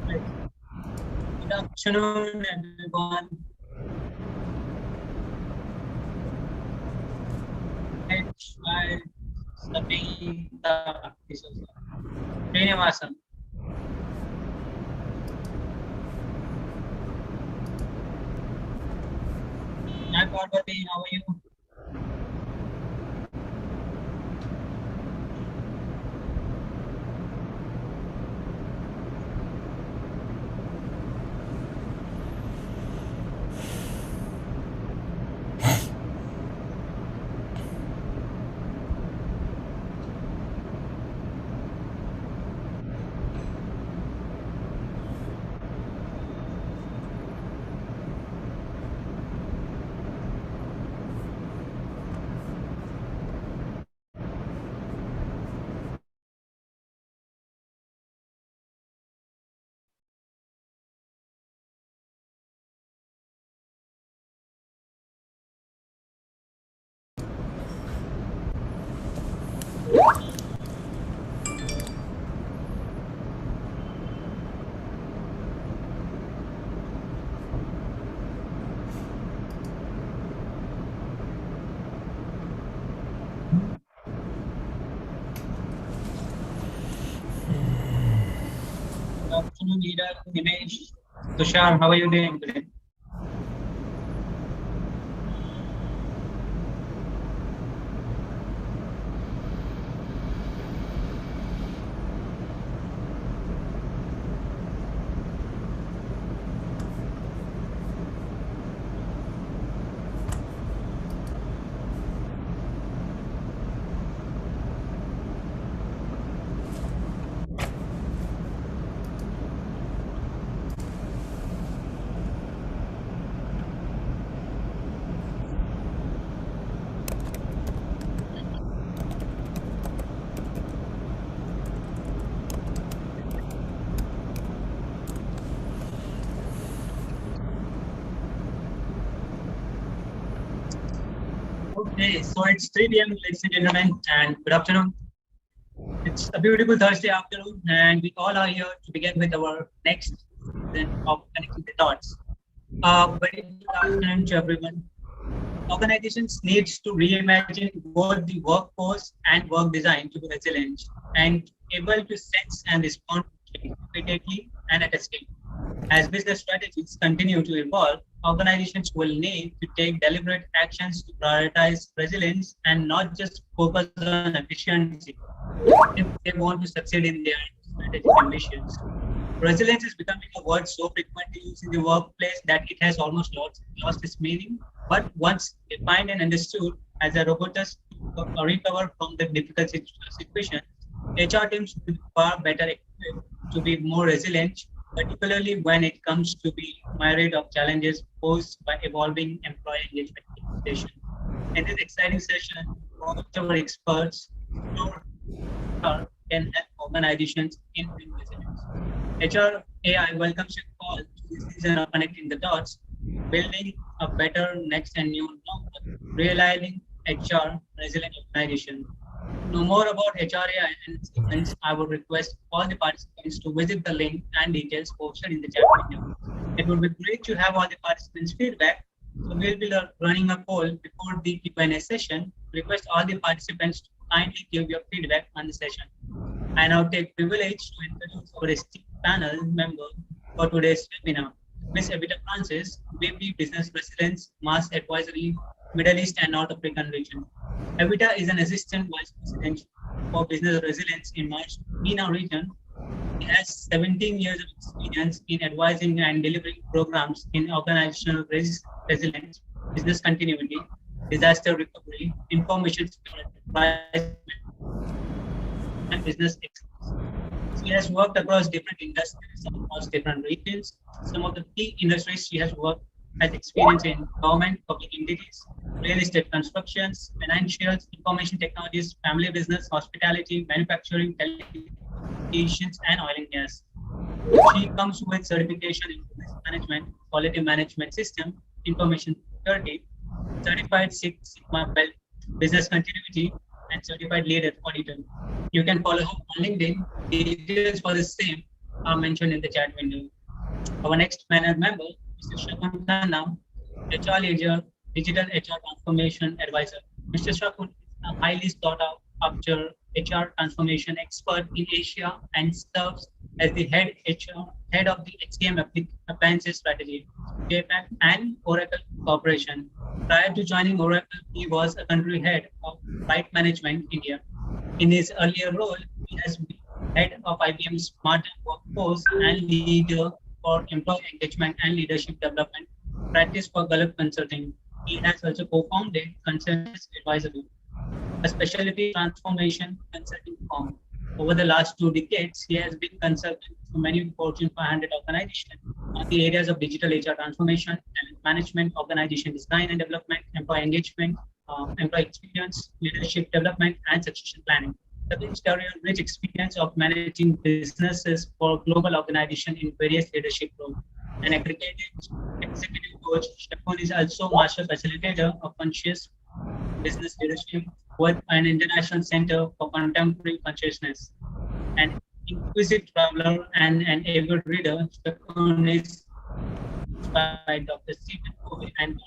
Right. Good afternoon, everyone. H. Sabita Srinivasan. Hi, Parvati. How are you? Good afternoon, leader Nimesh. Tushar, how are you doing today? Okay, so it's 3 p.m., ladies and gentlemen, and good afternoon. It's a beautiful Thursday afternoon, and we all are here to begin with our next season of Connecting the Dots. Very good afternoon to everyone. Organizations needs to reimagine both the workforce and work design to be resilient and able to sense and respond immediately and at a scale. As business strategies continue to evolve, organizations will need to take deliberate actions to prioritize resilience and not just focus on efficiency if they want to succeed in their strategic ambitions. Resilience is becoming a word so frequently used in the workplace that it has almost lost its meaning. But once defined and understood as a robustness to recover from the difficult situation, HR teams will be far better equipped to be more resilient, particularly when it comes to the myriad of challenges posed by evolving employee engagement expectations. In this exciting session, all of our experts explore HR can help organizations in building resilience. HR AI welcomes you all to this season of Connecting the Dots, building a better next and new normal, realigning HR resilient organization. To know more about HRAI and its segments, I would request all the participants to visit the link and details posted in the chat window. It would be great to have all the participants' feedback. So we'll be running a poll before the Q&A session. Request all the participants to kindly give your feedback on the session. I now take privilege to introduce our esteemed panel member for today's webinar, Ms. Evita Francis, VP Business Resilience, Mass Advisory, Middle East and North African region. Evita is an Assistant Vice President for Business Resilience in MENA region. He has 17 years of experience in advising and delivering programs in organizational resilience, business continuity, disaster recovery, information security, crisis and business excellence. She has worked across different industries, across different regions. Some of the key industries she has worked has experience in government, public entities, real estate constructions, financials, information technologies, family business, hospitality, manufacturing, telecommunications, and oil and gas. She comes with certification in business management, quality management system, information security, certified Six Sigma belt, business continuity, and certified lead auditor. You can follow him on LinkedIn. Details for the same are mentioned in the chat window. Our next panel member, Mr. Shakun Khanna, HR leader, digital HR transformation advisor. Mr. Shakun is a highly sought after HR transformation expert in Asia and serves as the head of the HCM appliances strategy, JPAC and Oracle Corporation. Prior to joining Oracle, he was a country head of Right Management India. In his earlier role, he has been head of IBM's Smart Workforce and leader for employee engagement and leadership development practice for Gulf Consulting. He has also co-founded Consensus Advisory, a specialty transformation consulting firm. Over the last 2 decades, he has been consultant to many Fortune 500 organizations on the areas of digital HR transformation, talent management, organization design and development, employee engagement, employee experience, leadership development, and succession planning. The brings rich experience of managing businesses for global organizations in various leadership roles. An accredited executive coach, Stefan is also master facilitator of conscious business leadership with an international center for contemporary consciousness. An inquisitive traveler and an avid reader, Stefan is inspired by Dr. Stephen Covey and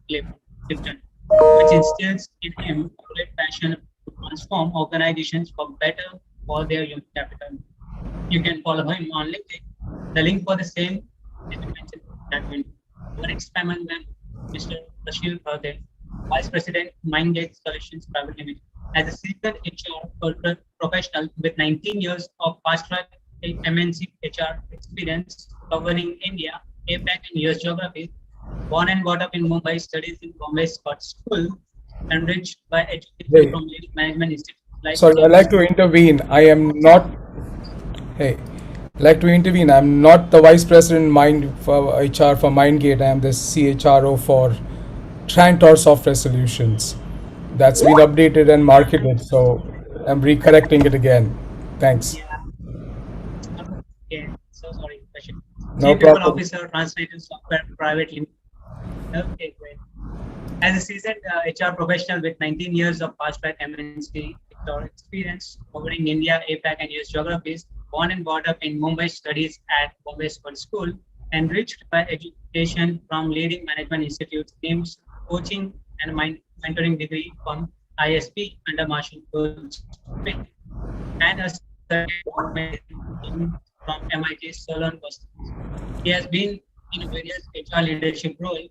Clifton, which instills in him a great passion to transform organizations for better for their human capital. You can follow him on LinkedIn. The link for the same is mentioned in that window. Our next panel member, Mr. Rashil Bhardev, Vice President, Mindgate Solutions Private Limited. As a seasoned HR professional with 19 years of fast-track MNC HR experience covering India, APAC, and US geographies, born and brought up in Mumbai, studies in Bombay Scott School, enriched by education from leading management institutes like Sorry, I'd like to intervene. I am not. Hey, I'd like to intervene. I'm not the vice president mind for HR for Mindgate. I am the CHRO for Trantor Software Solutions. That's been updated and marketed, so I'm recorrecting it again. Thanks. yeah. Okay, so sorry, Rashil. No Chief People problem. Officer, Translated Software Private Limited. Okay, great. As a seasoned HR professional with 19 years of fast-track MNC HR experience covering India, APAC, and US geographies, born and brought up in Mumbai, studies at Bombay School, enriched by education from leading management institutes, teams, coaching, and mentoring degree from ISP under Marshall School, and a certificate from MIT Solon. He has been in various HR leadership roles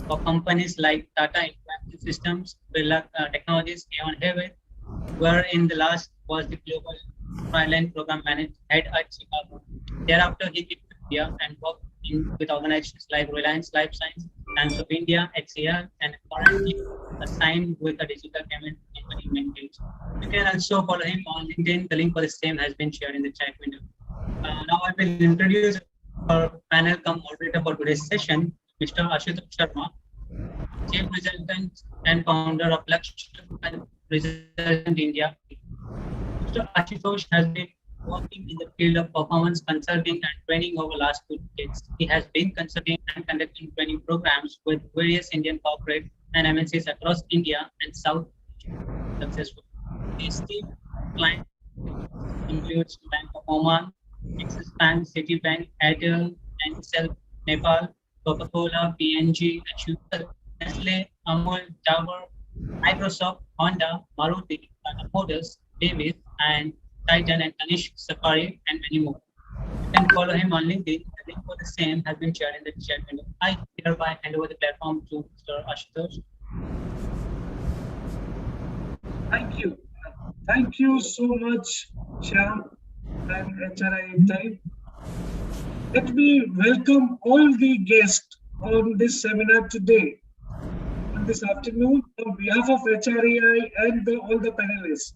for companies like Tata Interactive Systems, Birla Technologies, Aon Hewitt, where in the last was the global Realigned program manager head at Chicago. Thereafter, he came to India and worked with organizations like Reliance Life Science, Times of India, HCL, and currently assigned with a digital payment company Mindgate. You can also follow him on LinkedIn. The link for the same has been shared in the chat window. Now I will introduce our panel come moderator for today's session, Mr. Ashutosh Sharma, Chief Resultant and founder of Lakshya Resultant India. Mr. Ashutosh has been working in the field of performance consulting and training over the last 2 decades. He has been consulting and conducting training programs with various Indian corporate and MNCs across India and South Asia successfully. His team clients includes Bank of Oman, Axis Bank, Citibank, Airtel, Ncell, Nepal, Coca-Cola, PNG, Nestle, Amul, Tower, Microsoft, Honda, Maruti, Tata Motors, Davis, and Titan and Tanish Safari, and many more. You can follow him on LinkedIn. The link for the same has been shared in the chat window. I hereby hand over the platform to Mr. Ashutosh. Thank you. Thank you so much, Shyam and HRI Time. Let me welcome all the guests on this seminar today, on this afternoon, on behalf of HREI and all the panelists.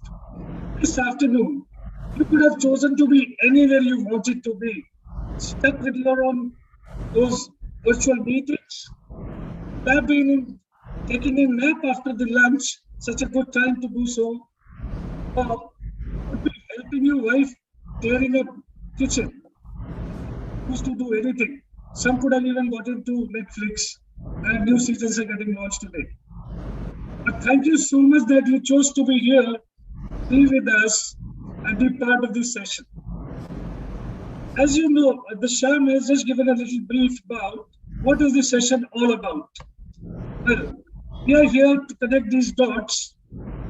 This afternoon, you could have chosen to be anywhere you wanted to be, stuck with your own those virtual meetings, have been taking a nap after the lunch, such a good time to do so, or could be helping your wife clearing up kitchen. Used to do anything. Some could have even got into Netflix, and new seasons are getting launched today. But thank you so much that you chose to be here be with us and be part of this session. As you know, the Sham has just given a little brief about what is this session all about. Well, we are here to connect these dots,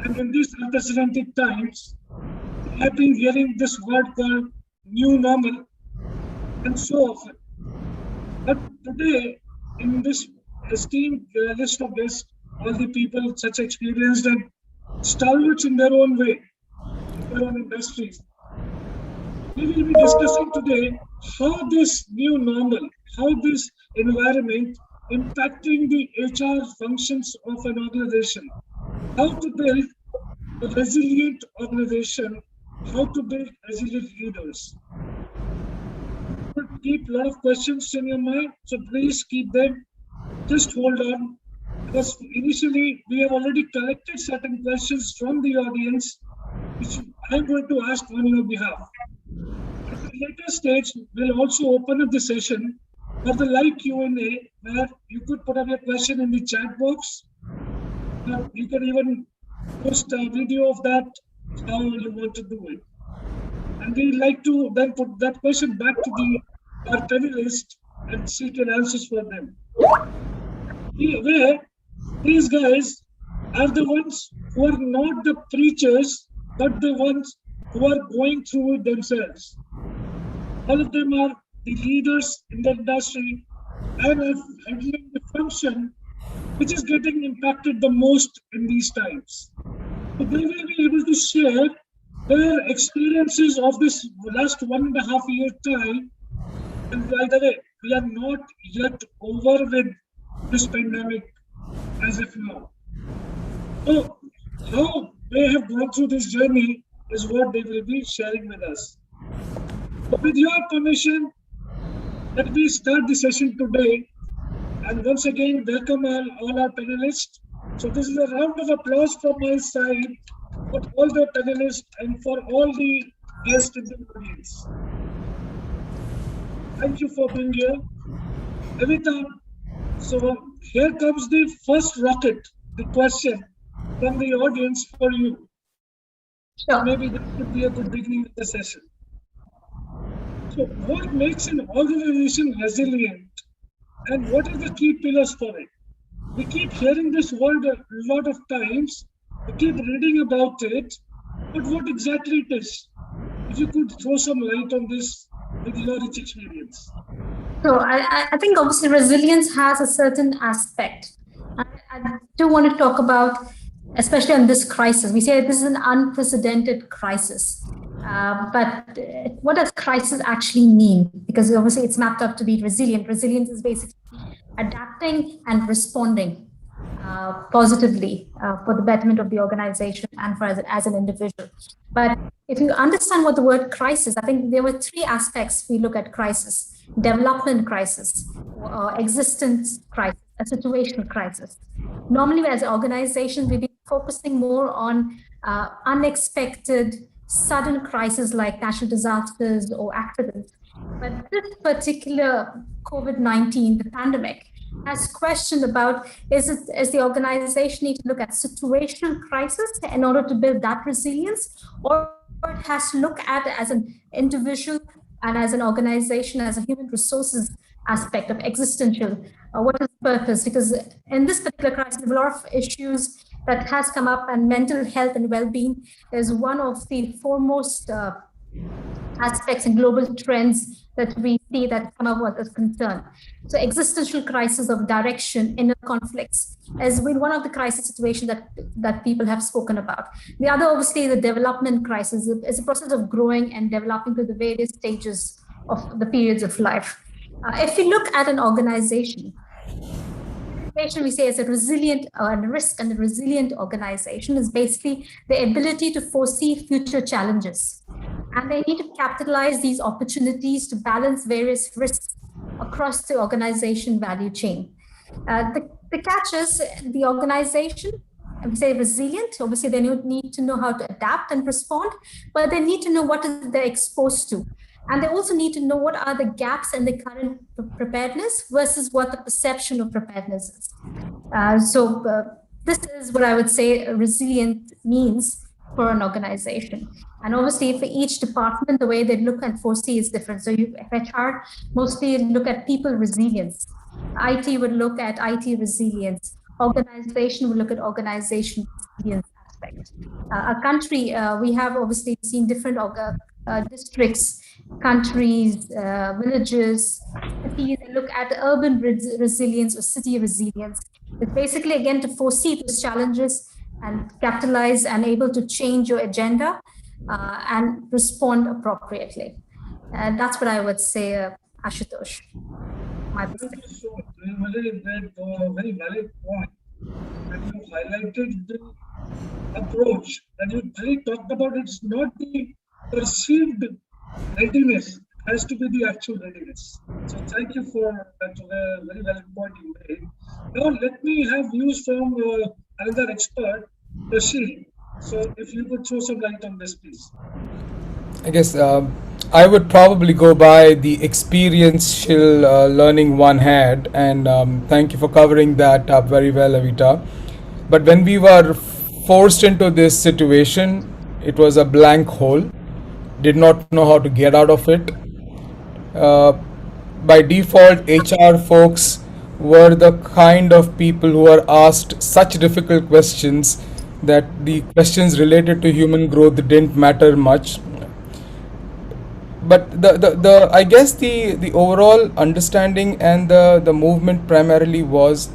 and in these unprecedented times, we have been hearing this word called new normal and so often. But today, in this esteemed list of guests, all the people such experienced and stalwarts in their own way, their own industries, we will be discussing today how this new normal, how this environment impacting the HR functions of an organization, how to build a resilient organization, how to build resilient leaders. Keep a lot of questions in your mind, so please keep them. Just hold on, because initially we have already collected certain questions from the audience, which I'm going to ask on your behalf. At a later stage, we'll also open up the session for the live Q&A, where you could put up your question in the chat box. You can even post a video of that, how you want to do it. And we'd like to then put that question back to our panelists and seek answers for them. Where these guys are the ones who are not the preachers, but the ones who are going through it themselves. All of them are the leaders in the industry and are handling the function which is getting impacted the most in these times. So they will be able to share their experiences of this last 1.5 year time. And by the way, we are not yet over with this pandemic as of now. So how they have gone through this journey is what they will be sharing with us. So with your permission, let me start the session today. And once again, welcome all our panelists. So this is a round of applause from my side for all the panelists and for all the guests in the audience. Thank you for being here. Evita, so here comes the first rocket, the question from the audience for you. Sure. Maybe that could be a good beginning of the session. So what makes an organization resilient and what are the key pillars for it? We keep hearing this word a lot of times, we keep reading about it, but what exactly it is? If you could throw some light on this with your rich experience. So I think obviously resilience has a certain aspect. I do want to talk about, especially on this crisis. We say this is an unprecedented crisis. But what does crisis actually mean? Because obviously it's mapped up to be resilient. Resilience is basically adapting and responding positively for the betterment of the organization and for as an individual. But if you understand what the word crisis, I think there were three aspects we look at crisis: development crisis, existence crisis, a situational crisis. Normally, as an organization, we've been focusing more on unexpected, sudden crises like natural disasters or accidents. But this particular COVID-19, the pandemic, has questioned about is the organization need to look at situational crisis in order to build that resilience, or it has to look at it as an individual and as an organization, as a human resources aspect of existential. What is purpose? Because in this particular crisis, there are a lot of issues that has come up, and mental health and well-being is one of the foremost aspects and global trends that we see that come up as concern. So existential crisis of direction, inner conflicts has been one of the crisis situations that people have spoken about. The other, obviously, the development crisis is a process of growing and developing through the various stages of the periods of life. If you look at an organization, we say is a resilient risk and a resilient organization is basically the ability to foresee future challenges. And they need to capitalize these opportunities to balance various risks across the organization value chain. The catch is the organization, we say resilient, obviously they need to know how to adapt and respond, but they need to know what they're exposed to. And they also need to know what are the gaps in the current preparedness versus what the perception of preparedness is. So this is what I would say resilient means for an organization. And obviously, for each department, the way they look and foresee is different. So, if HR mostly look at people resilience, IT would look at IT resilience, organization would look at organization resilience aspect. A country, we have obviously seen different districts, countries, villages, cities, and look at urban resilience or city resilience. It's basically, again, to foresee those challenges and capitalize and able to change your agenda and respond appropriately. And that's what I would say, Ashutosh. My Thank you so much. Very valid point. And you highlighted the approach, and you really talked about it's not the perceived readiness, it has to be the actual readiness. So thank you for that very valid point you made. Now let me have views from another expert, Rashid. So if you could throw some light on this, please. I guess I would probably go by the experiential learning one had, and thank you for covering that up very well, Avita. But when we were forced into this situation, it was a blank hole. Did not know how to get out of it. Uh, by default, HR folks were the kind of people who are asked such difficult questions that the questions related to human growth didn't matter much. But the I guess the overall understanding and the movement primarily was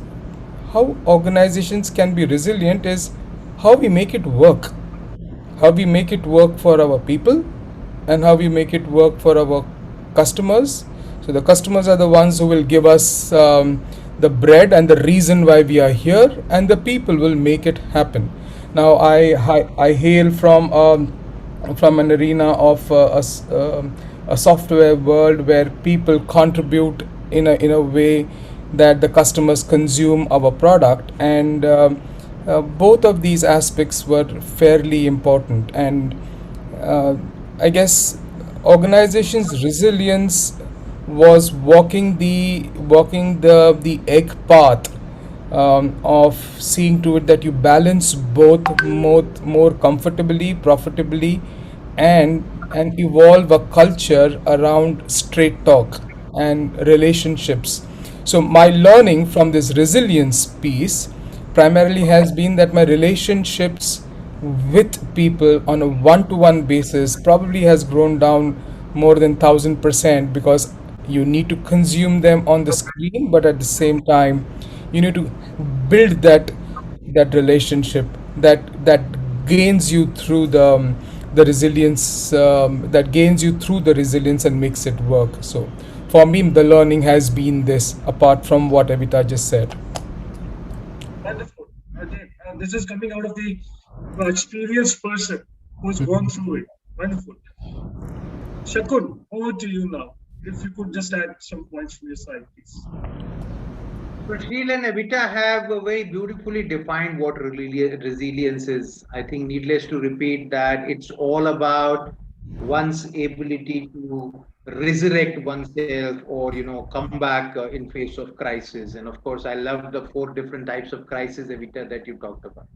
how organizations can be resilient is how we make it work, how we make it work for our people, and how we make it work for our customers. So the customers are the ones who will give us the bread and the reason why we are here, and the people will make it happen. Now I hail from an arena of a software world where people contribute in a way that the customers consume our product, and both of these aspects were fairly important. And uh, I guess organizations' resilience was walking the egg path of seeing to it that you balance both more comfortably, profitably, and evolve a culture around straight talk and relationships. So my learning from this resilience piece primarily has been that my relationships with people on a one-to-one basis probably has grown down more than 1,000%, because you need to consume them on the screen, but at the same time you need to build that relationship that gains you through the resilience, that gains you through the resilience and makes it work. So for me, the learning has been this, apart from what Evita just said. Wonderful. Again, this is coming out of the experienced person who's gone through it. Wonderful. Shakun, over to you now. If you could just add some points from your side, please. Rashil and Evita have very beautifully defined what resilience is. I think, needless to repeat, that it's all about one's ability to resurrect oneself, or come back in face of crisis. And of course, I love the four different types of crisis, Evita, that you talked about.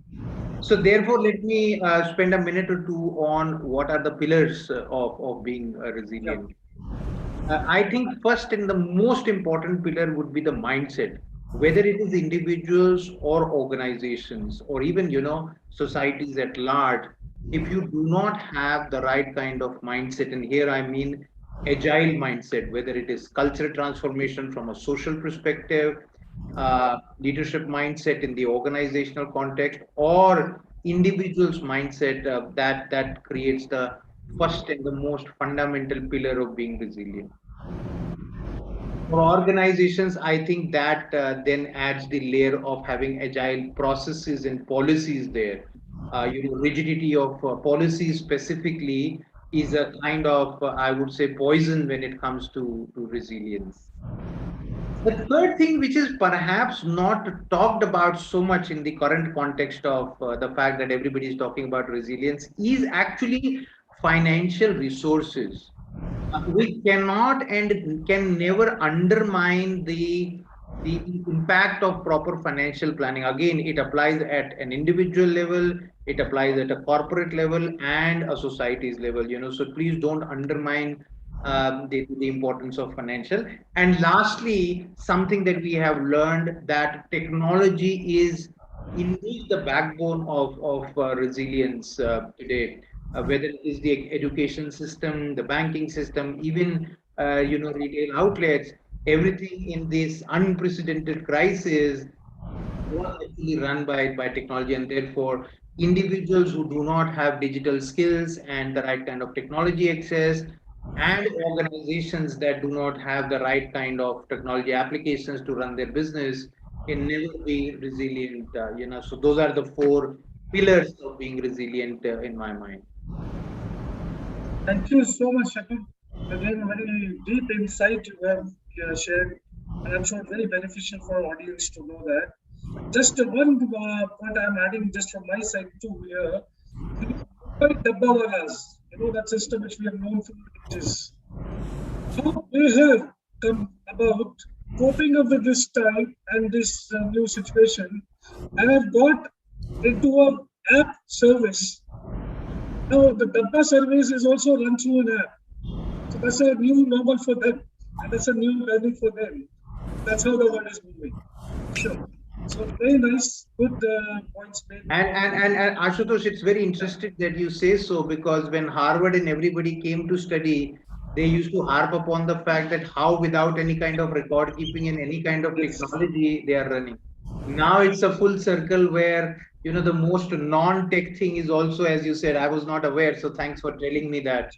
So therefore, let me spend a minute or two on what are the pillars of being resilient. I think first and the most important pillar would be the mindset, whether it is individuals or organizations, or even societies at large. If you do not have the right kind of mindset, and here I mean agile mindset, whether it is cultural transformation from a social perspective, leadership mindset in the organizational context, or individuals mindset, that creates the first and the most fundamental pillar of being resilient. For organizations, I think that then adds the layer of having agile processes and policies there. Rigidity of policies specifically is a kind of, I would say, poison when it comes to resilience. The third thing, which is perhaps not talked about so much in the current context of the fact that everybody is talking about resilience, is actually financial resources. We cannot and can never undermine the the impact of proper financial planning, again, it applies at an individual level, it applies at a corporate level and a society's level, so please don't undermine the importance of financial. And lastly, something that we have learned, that technology is indeed the backbone of resilience today, whether it is the education system, the banking system, even retail outlets. Everything in this unprecedented crisis was actually run by technology, and therefore individuals who do not have digital skills and the right kind of technology access, and organizations that do not have the right kind of technology applications to run their business, can never be resilient. So those are the four pillars of being resilient in my mind. Thank you so much, Shakib. Again, very deep insight you have shared, and I'm sure very beneficial for our audience to know that. Just one point I'm adding just from my side too here. Dabbawalas, that system which we have known for ages. How they have come about coping up with this time and this new situation, and have got into a app service. Now the Dabba service is also run through an app. So that's a new normal for them, and that's a new learning for them. That's how the world is moving. Sure. So very nice, good points made. And Ashutosh, it's very interesting that you say so, because when Harvard and everybody came to study, they used to harp upon the fact that how without any kind of record keeping and any kind of technology they are running. Now it's a full circle where the most non-tech thing is also, as you said, I was not aware. So thanks for telling me that.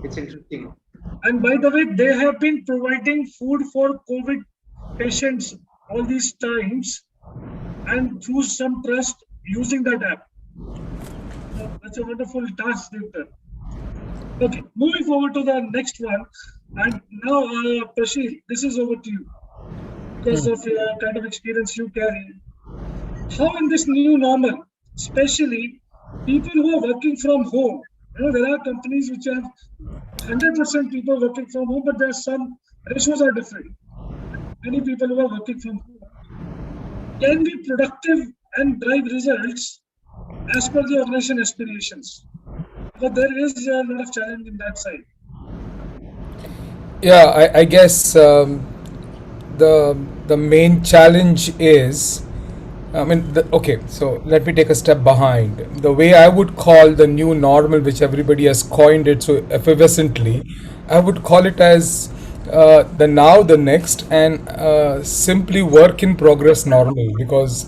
It's interesting. And by the way, they have been providing food for COVID patients all these times, and through some trust using that app. That's a wonderful task they've done. Okay, moving forward to the next one. And now, Prashil, this is over to you. Because of your kind of experience you carry, how in this new normal, especially people who are working from home, there are companies which have 100% people working from home, but there are some ratios are different. Many people who are working from home can be productive and drive results as per the organization aspirations. But there is a lot of challenge in that side. Yeah, I guess the main challenge is, okay, so let me take a step behind. The way I would call the new normal, which everybody has coined it so effervescently, I would call it as the now, the next, and simply work in progress normal, because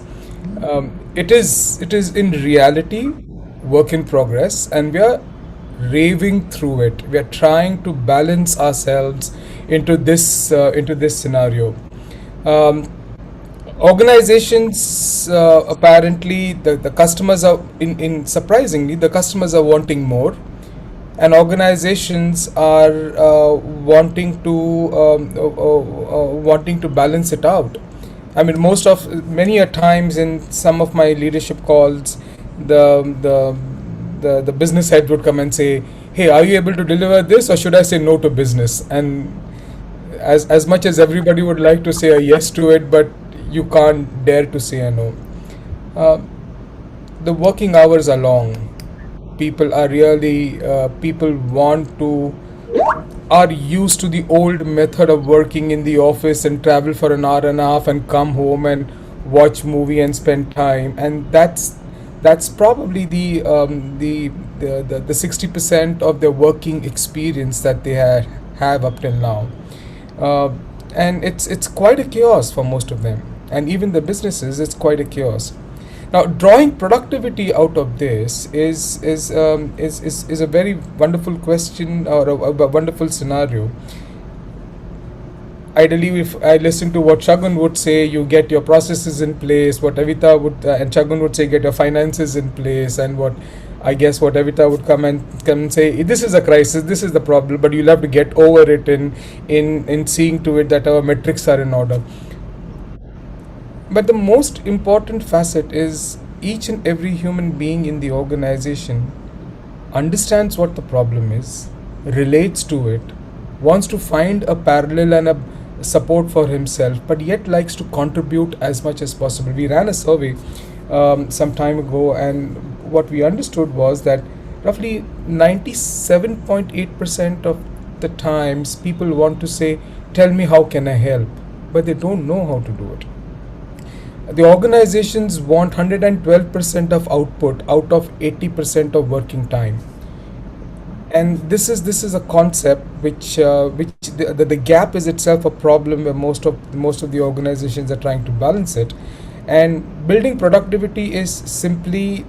it is in reality work in progress, and we are raving through it. We are trying to balance ourselves into this scenario. Organizations, apparently the customers are in surprisingly, the customers are wanting more, and organizations are wanting to balance it out. I mean, many a times in some of my leadership calls, the business head would come and say, "Hey, are you able to deliver this, or should I say no to business?" And as much as everybody would like to say a yes to it, but you can't dare to say a no. The working hours are long. People are really are used to the old method of working in the office and travel for an hour and a half and come home and watch movie and spend time, and that's probably the 60% of their working experience that they have up till now. And it's quite a chaos for most of them, and even the businesses, it's quite a chaos. Now, drawing productivity out of this is a very wonderful question, or a wonderful scenario. Ideally, if I listen to what Shagun would say, you get your processes in place. What Evita would and Shagun would say, get your finances in place. And what Evita would come and say, this is a crisis, this is the problem, but you'll have to get over it in seeing to it that our metrics are in order. But the most important facet is each and every human being in the organization understands what the problem is, relates to it, wants to find a parallel and support for himself, but yet likes to contribute as much as possible. We ran a survey some time ago, and what we understood was that roughly 97.8% of the times people want to say, "Tell me how can I help," but they don't know how to do it. The organizations want 112% of output out of 80% of working time, and this is a concept which the gap is itself a problem where most of the organizations are trying to balance it. And building productivity is simply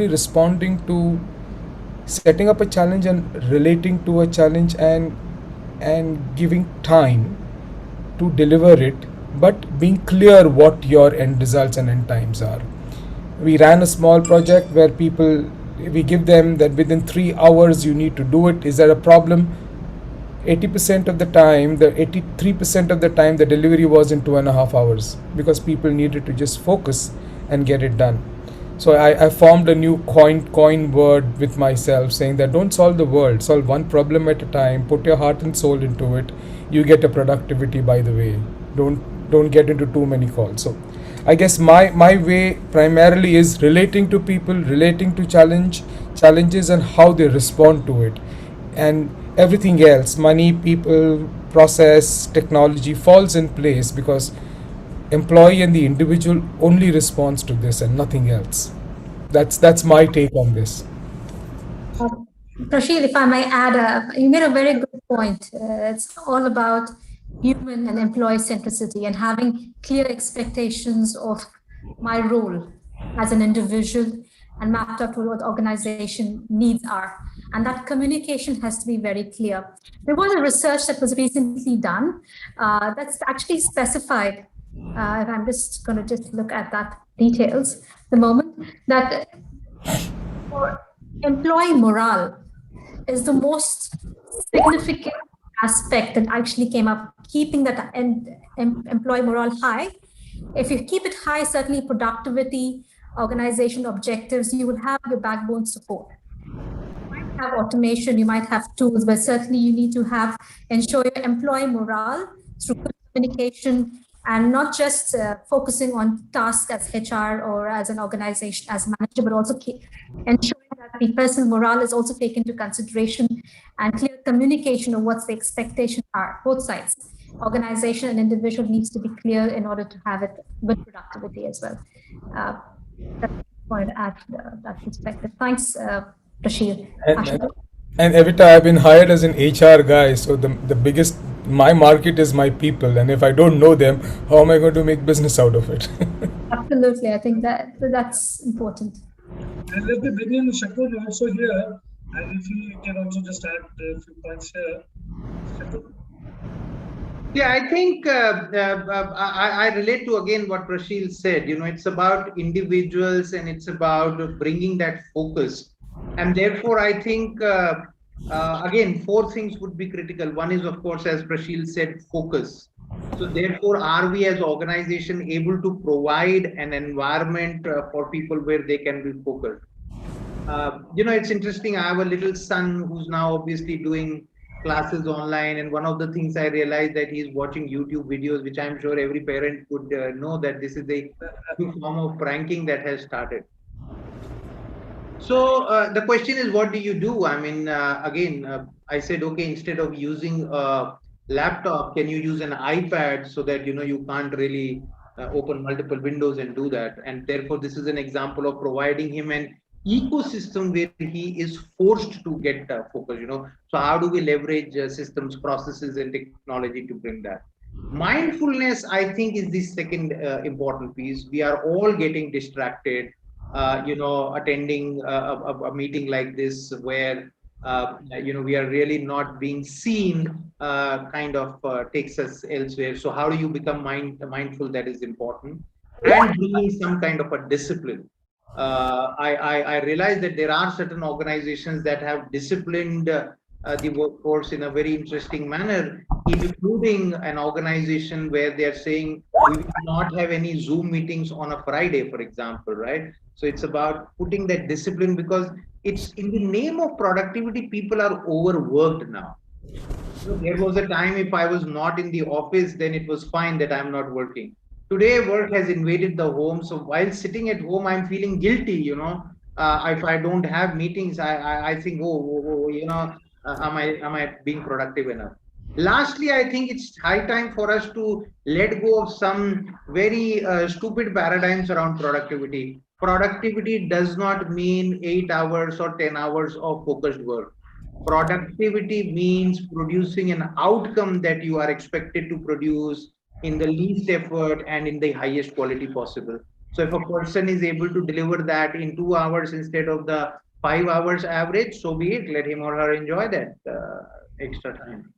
responding to setting up a challenge and relating to a challenge, and giving time to deliver it, but being clear what your end results and end times are. We ran a small project where we give them that within 3 hours you need to do it. Is there a problem? 80% of the time, the 83% of the time, the delivery was in 2.5 hours, because people needed to just focus and get it done. So I formed a new coin word with myself, saying that don't solve the world, solve one problem at a time, put your heart and soul into it. You get a productivity, by the way. Don't get into too many calls. So I guess my way primarily is relating to people, relating to challenges and how they respond to it. And everything else, money, people, process, technology, falls in place because employee and the individual only responds to this and nothing else. That's my take on this. Prashil, if I may add, you made a very good point. It's all about human and employee centricity and having clear expectations of my role as an individual and mapped out to what organization needs are. And that communication has to be very clear. There was a research that was recently done that's actually specified, and I'm just going to just look at that details the moment, that for employee morale is the most significant aspect that actually came up, keeping that employee morale high. If you keep it high, certainly productivity, organization objectives, you will have your backbone support. You might have automation, you might have tools, but certainly you need to ensure your employee morale through good communication, and not just focusing on tasks as HR or as an organization, as manager, but also ensuring that the personal morale is also taken into consideration, and clear communication of what the expectations are, both sides. Organization and individual needs to be clear in order to have it with productivity as well. That's what I'd add to that perspective. Thanks, Rashid. And Evita, I've been hired as an HR guy, so the biggest, my market is my people, and if I don't know them, how am I going to make business out of it? Absolutely, I think that's important. And let me bring in Shakun also here, and if he can also just add a few points here. Shakun. Yeah, I think I relate to again what Prashil said. It's about individuals and it's about bringing that focus. And therefore, I think, again, four things would be critical. One is, of course, as Prashil said, focus. So therefore, are we as organization able to provide an environment for people where they can be focused? It's interesting. I have a little son who's now obviously doing classes online, and one of the things I realized that he's watching YouTube videos, which I'm sure every parent would know that this is a new form of pranking that has started. So the question is, what do you do? I mean, again, I said, okay, instead of using a laptop, can you use an iPad so that you can't really open multiple windows and do that? And therefore, this is an example of providing him an ecosystem where he is forced to get focus. So how do we leverage systems, processes, and technology to bring that? Mindfulness, I think, is the second important piece. We are all getting distracted. Attending a meeting like this where we are really not being seen, kind of takes us elsewhere. So how do you become mindful? That is important, and bringing some kind of a discipline. I realize that there are certain organizations that have disciplined the workforce in a very interesting manner, including an organization where they are saying we will not have any Zoom meetings on a Friday, for example, right? So it's about putting that discipline, because it's in the name of productivity, people are overworked now. There was a time if I was not in the office, then it was fine that I'm not working. Today, work has invaded the home. So while sitting at home, I'm feeling guilty, if I don't have meetings, I think, am I being productive enough? Lastly, I think it's high time for us to let go of some very stupid paradigms around productivity. Productivity does not mean 8 hours or 10 hours of focused work. Productivity means producing an outcome that you are expected to produce in the least effort and in the highest quality possible. So if a person is able to deliver that in 2 hours instead of the 5 hours average, so be it. Let him or her enjoy that extra time.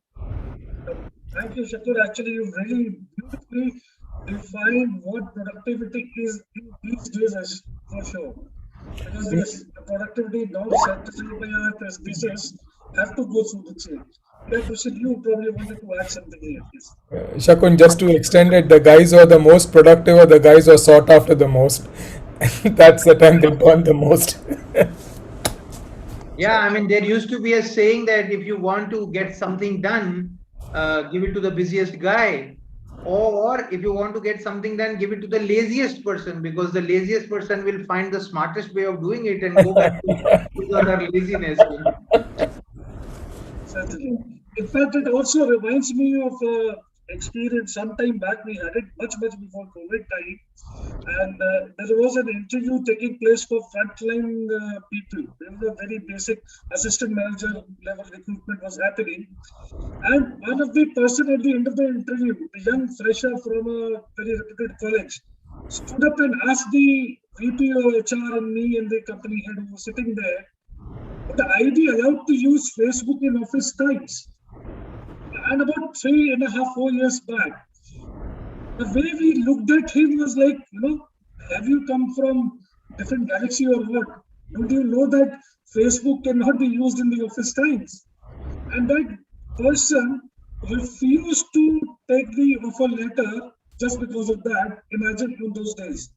Thank you, Shakur. Actually, you really beautifully defined what productivity is in these days, for sure. Because yes, the productivity now satisfied by our businesses have to go through the change. Yeah, Kushal, you probably wanted to add something here. Yes. Shakun, just to extend it, the guys who are the most productive are the guys who are sought after the most. That's the time they burn the most. Yeah, I mean, there used to be a saying that if you want to get something done, give it to the busiest guy. Or if you want to get something done, give it to the laziest person, because the laziest person will find the smartest way of doing it and go back to his or her laziness. Certainly. In fact, it also reminds me of experience some time back. We had it much before COVID time, and there was an interview taking place for frontline people. There was a very basic assistant manager level recruitment was happening, and one of the person at the end of the interview, a young fresher from a very reputed college, stood up and asked the VP of HR and me and the company head who was sitting there, the idea allowed to use Facebook in office times. And about 3.5, 4 years back, the way we looked at him was like, have you come from different galaxy or what? Don't you know that Facebook cannot be used in the office times? And that person refused to take the offer letter just because of that. Imagine in those days.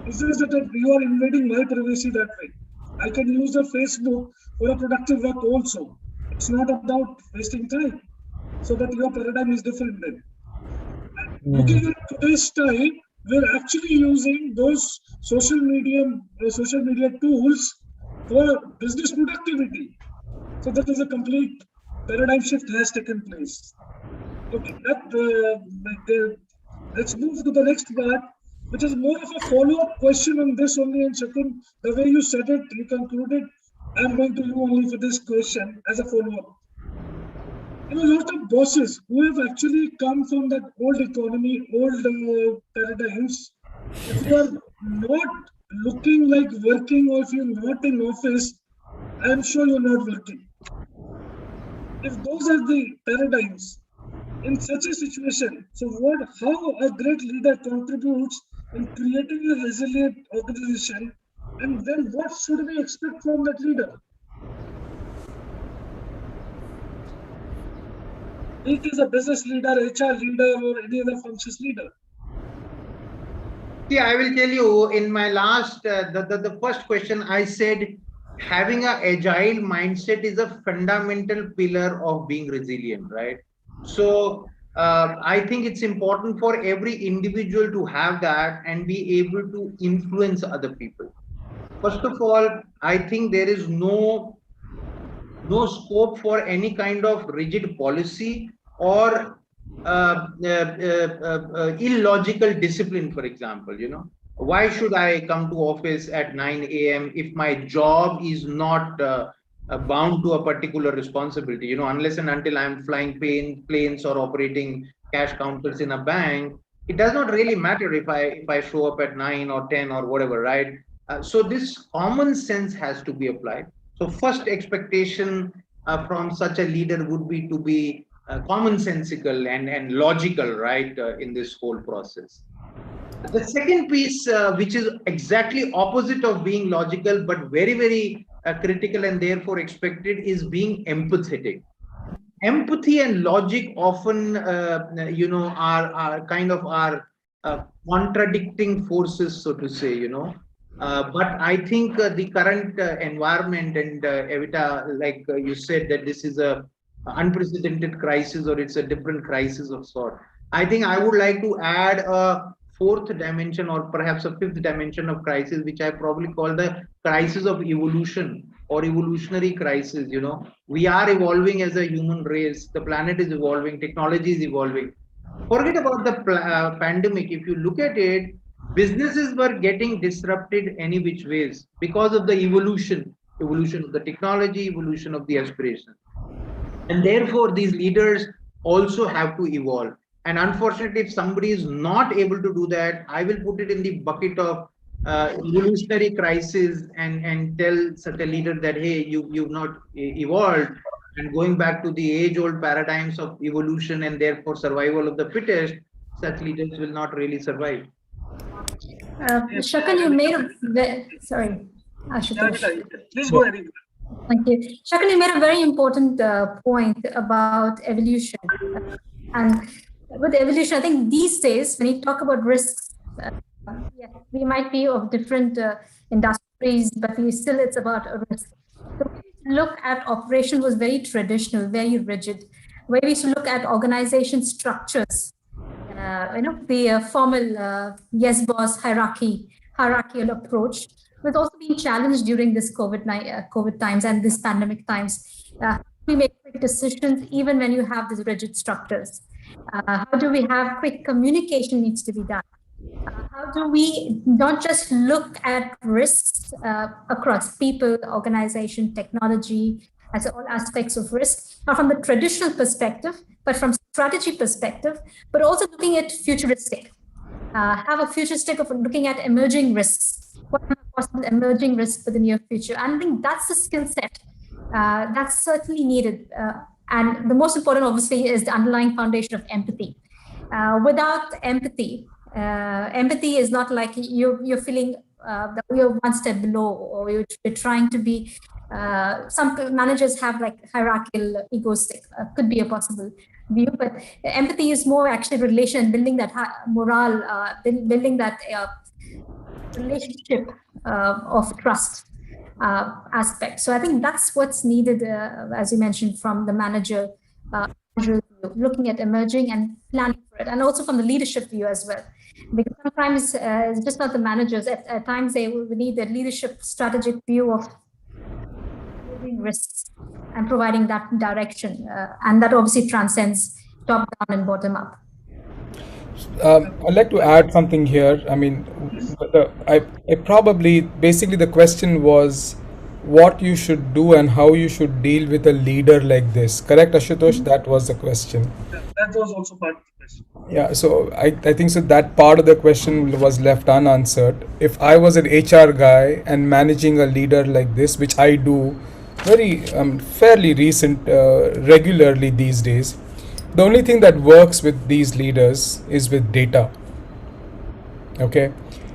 He says that you are invading my privacy that way. I can use the Facebook for a productive work also. It's not about wasting time. So that your paradigm is different then. Looking at today's time, we're actually using those social media tools for business productivity. So that is a complete paradigm shift has taken place. Okay, let's move to the next part, which is more of a follow-up question on this only. And second, the way you said it, you concluded, I'm going to you only for this question as a follow-up. A lot of bosses who have actually come from that old economy, old paradigms, if you are not looking like working or if you're not in office, I'm sure you're not working. If those are the paradigms, in such a situation, so how a great leader contributes in creating a resilient organization, and then what should we expect from that leader? It is a business leader, HR leader, or any other functions leader. See, I will tell you in my last, the first question I said, having an agile mindset is a fundamental pillar of being resilient, right? So I think it's important for every individual to have that and be able to influence other people. First of all, I think there is no scope for any kind of rigid policy or illogical discipline. For example, why should I come to office at 9 a.m. if my job is not bound to a particular responsibility, unless and until I'm flying planes or operating cash counters in a bank, it does not really matter if I show up at 9 or 10 or whatever, right? So this common sense has to be applied. So first expectation from such a leader would be to be commonsensical and logical, right, in this whole process. The second piece, which is exactly opposite of being logical, but very critical and therefore expected, is being empathetic. Empathy and logic often, are kind of contradicting forces, so to say, but I think the current environment and Evita, like you said, that this is a unprecedented crisis, or it's a different crisis of sort. I think I would like to add a fourth dimension, or perhaps a fifth dimension of crisis, which I probably call the crisis of evolution or evolutionary crisis. We are evolving as a human race. The planet is evolving, technology is evolving. Forget about the pandemic. If you look at it, businesses were getting disrupted any which ways because of the evolution of the technology, evolution of the aspiration. And therefore, these leaders also have to evolve. And unfortunately, if somebody is not able to do that, I will put it in the bucket of evolutionary crisis, and tell such a leader that, hey, you've not evolved, and going back to the age old paradigms of evolution and therefore survival of the fittest, such leaders will not really survive. Shakan, you made a sorry, Ashutosh. Please go ahead. Thank you. Shakan, you made a very important point about evolution. And with evolution, I think these days, when you talk about risks, we might be of different industries, but it's about a risk. The way we look at operation was very traditional, very rigid. Where we used to look at organization structures, the formal yes boss hierarchical approach was also being challenged during this COVID times and this pandemic times. We make quick decisions even when you have these rigid structures. How do we have quick communication needs to be done? How do we not just look at risks across people, organization, technology, as all aspects of risk, not from the traditional perspective, but from strategy perspective, but also looking at futuristic. Have a futuristic of looking at emerging risks. What are the possible emerging risks for the near future? And I think that's the skill set that's certainly needed. And the most important, obviously, is the underlying foundation of empathy. Without empathy, empathy is not like you're feeling that you're one step below, or you're trying to be. Some managers have like hierarchical, egoistic, could be a possible view, but empathy is more actually relation, building that morale, building that relationship of trust aspect. So I think that's what's needed, as you mentioned, from the manager view, looking at emerging and planning for it, and also from the leadership view as well. Because sometimes it's just not the managers. At times they will need a leadership strategic view of risks and providing that direction, and that obviously transcends top down and bottom up. I'd like to add something here. I mean, I probably basically the question was what you should do and how you should deal with a leader like this. Correct, Ashutosh? That was the question. That was also part of the question. Yeah, so I think so that part of the question was left unanswered. If I was an HR guy and managing a leader like this, which I do very fairly regularly these days, the only thing that works with these leaders is with data. Okay,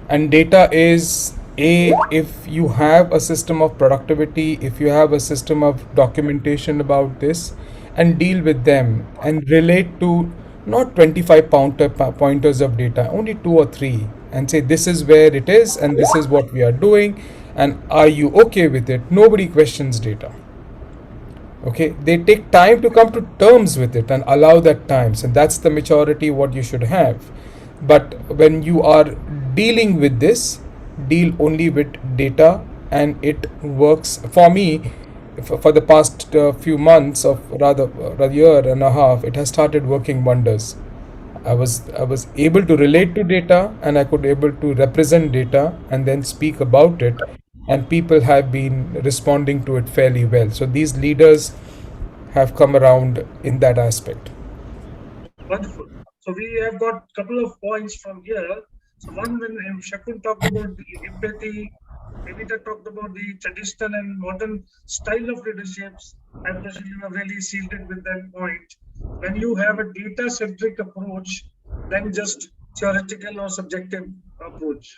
and data is if you have a system of productivity, if you have a system of documentation about this, and deal with them and relate to not 25 pointers of data, only 2 or 3, and say this is where it is and this is what we are doing, and are you okay with it? Nobody questions data. Okay, they take time to come to terms with it and allow that time, and that's the maturity what you should have. But when you are dealing with this, deal only with data, and it works for me. For the past few months, of rather a year and a half, it has started working wonders. I was able to relate to data, and I could able to represent data and then speak about it, and people have been responding to it fairly well. So these leaders have come around in that aspect. Wonderful. So we have got a couple of points from here. So one, when Shakun talked about the empathy, Evita talked about the traditional and modern style of leaderships. I'm sure you have really sealed it with that point. When you have a data-centric approach, than just theoretical or subjective approach.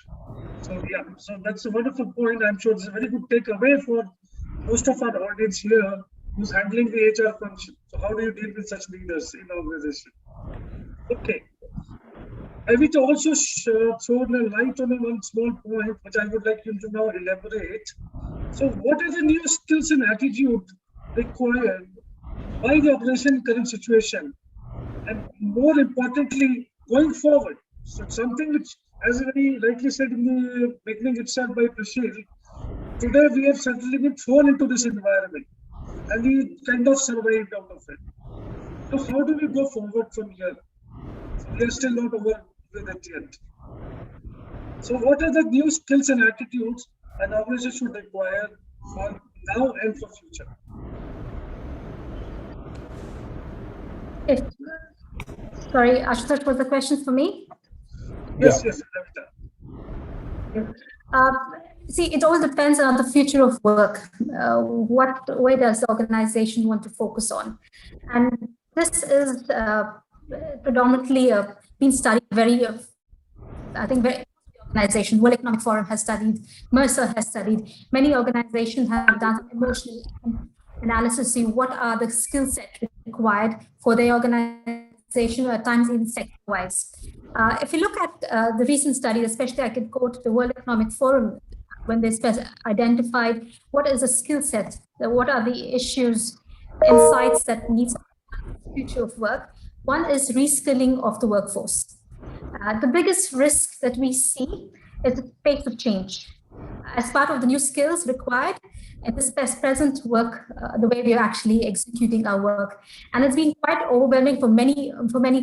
So yeah, so that's a wonderful point. I'm sure it's a very good takeaway for most of our audience here who's handling the HR function. So how do you deal with such leaders in the organization? Okay. I will also throw a light on one small point, which I would like you to now elaborate. So what are the new skills and attitude required by the organization current situation, and more importantly, going forward. So something which, as very rightly said in the beginning itself by Prashil, today we have certainly been thrown into this environment and we kind of survived out of it. So how do we go forward from here? So we are still not over with it yet. So what are the new skills and attitudes an organization should require for now and for future? Sorry, Ashutosh, was the question for me? Yes, yes, Ravita. See, it all depends on the future of work. What way does the organization want to focus on? And this is predominantly been studied very, I think, very organization. World Economic Forum has studied, Mercer has studied. Many organizations have done emotional analysis, see what are the skill sets required for their organization, or at times even sector-wise. If you look at the recent studies, especially I could quote the World Economic Forum, when they identified what is a skill set, what are the issues, insights that needs future of work. One is reskilling of the workforce. The biggest risk that we see is the pace of change. As part of the new skills required in this present work, the way we are actually executing our work. And it's been quite overwhelming for many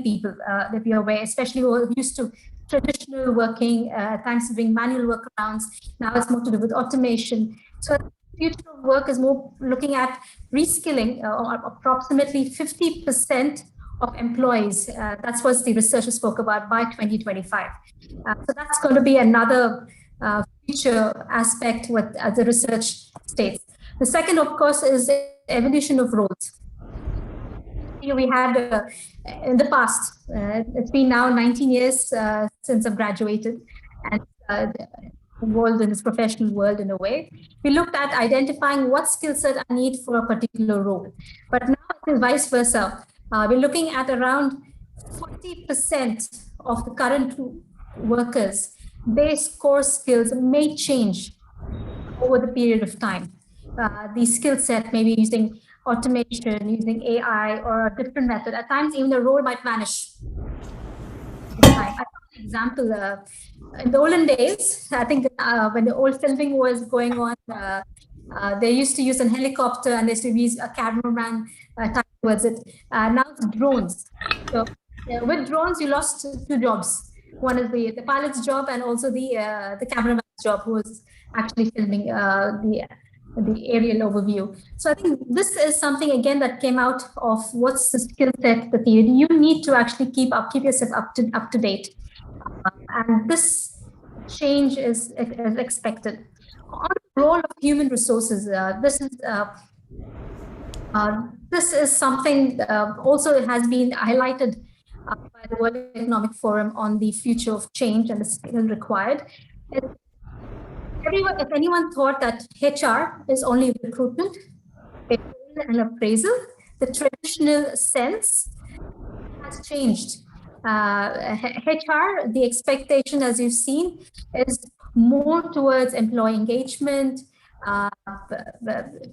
people that we are aware, especially who are used to traditional working, at times doing manual workarounds. Now it's more to do with automation. So the future of work is more looking at reskilling approximately 50% of employees. That's what the researchers spoke about by 2025. So that's going to be another future aspect what the research states. The second, of course, is the evolution of roles. We had in the past, it's been now 19 years since I've graduated and involved in this professional world in a way. We looked at identifying what skill set I need for a particular role. But now it is vice versa. We're looking at around 40% of the current workers, their core skills may change over the period of time. The skill set may be using automation, using AI or a different method. At times, even the role might vanish. I have an example. In the olden days, I think when the old filming was going on, they used to use a helicopter and they used to use a cameraman towards it. Now it's drones. So with drones, you lost two jobs. One is the pilot's job and also the cameraman's job, who was actually filming the aerial overview. So I think this is something again that came out of what's the skill set that you need to actually keep yourself up to date, and this change is expected. On the role of human resources, this is something also has been highlighted by the World Economic Forum on the future of change and the skill required. If anyone thought that HR is only recruitment and appraisal, the traditional sense has changed. HR, the expectation, as you've seen, is more towards employee engagement,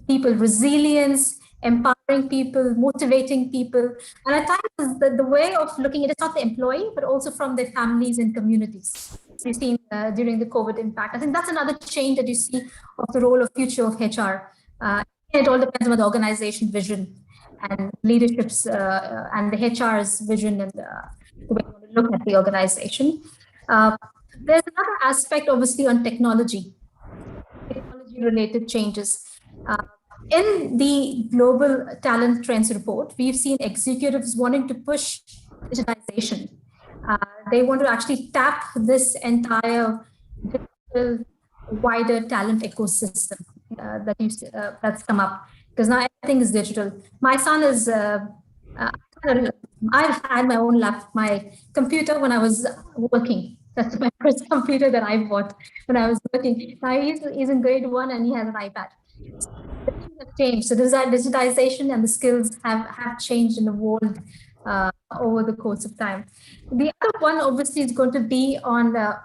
people resilience, empowering people, motivating people. And at times, the way of looking at it is not the employee, but also from their families and communities. We've seen during the COVID impact. I think that's another change that you see of the role of future of HR. It all depends on the organization vision and leadership's and the HR's vision and the way you want to look at the organization. There's another aspect, obviously, on technology-related changes. In the Global Talent Trends report, we've seen executives wanting to push digitization. They want to actually tap this entire digital, wider talent ecosystem that's come up, because now everything is digital. My son is, I've had my own my computer when I was working. That's my first computer that I bought when I was working. Now he's in grade 1 and he has an iPad. So things have changed. So digitization and the skills have changed in the world over the course of time. The other one obviously is going to be on a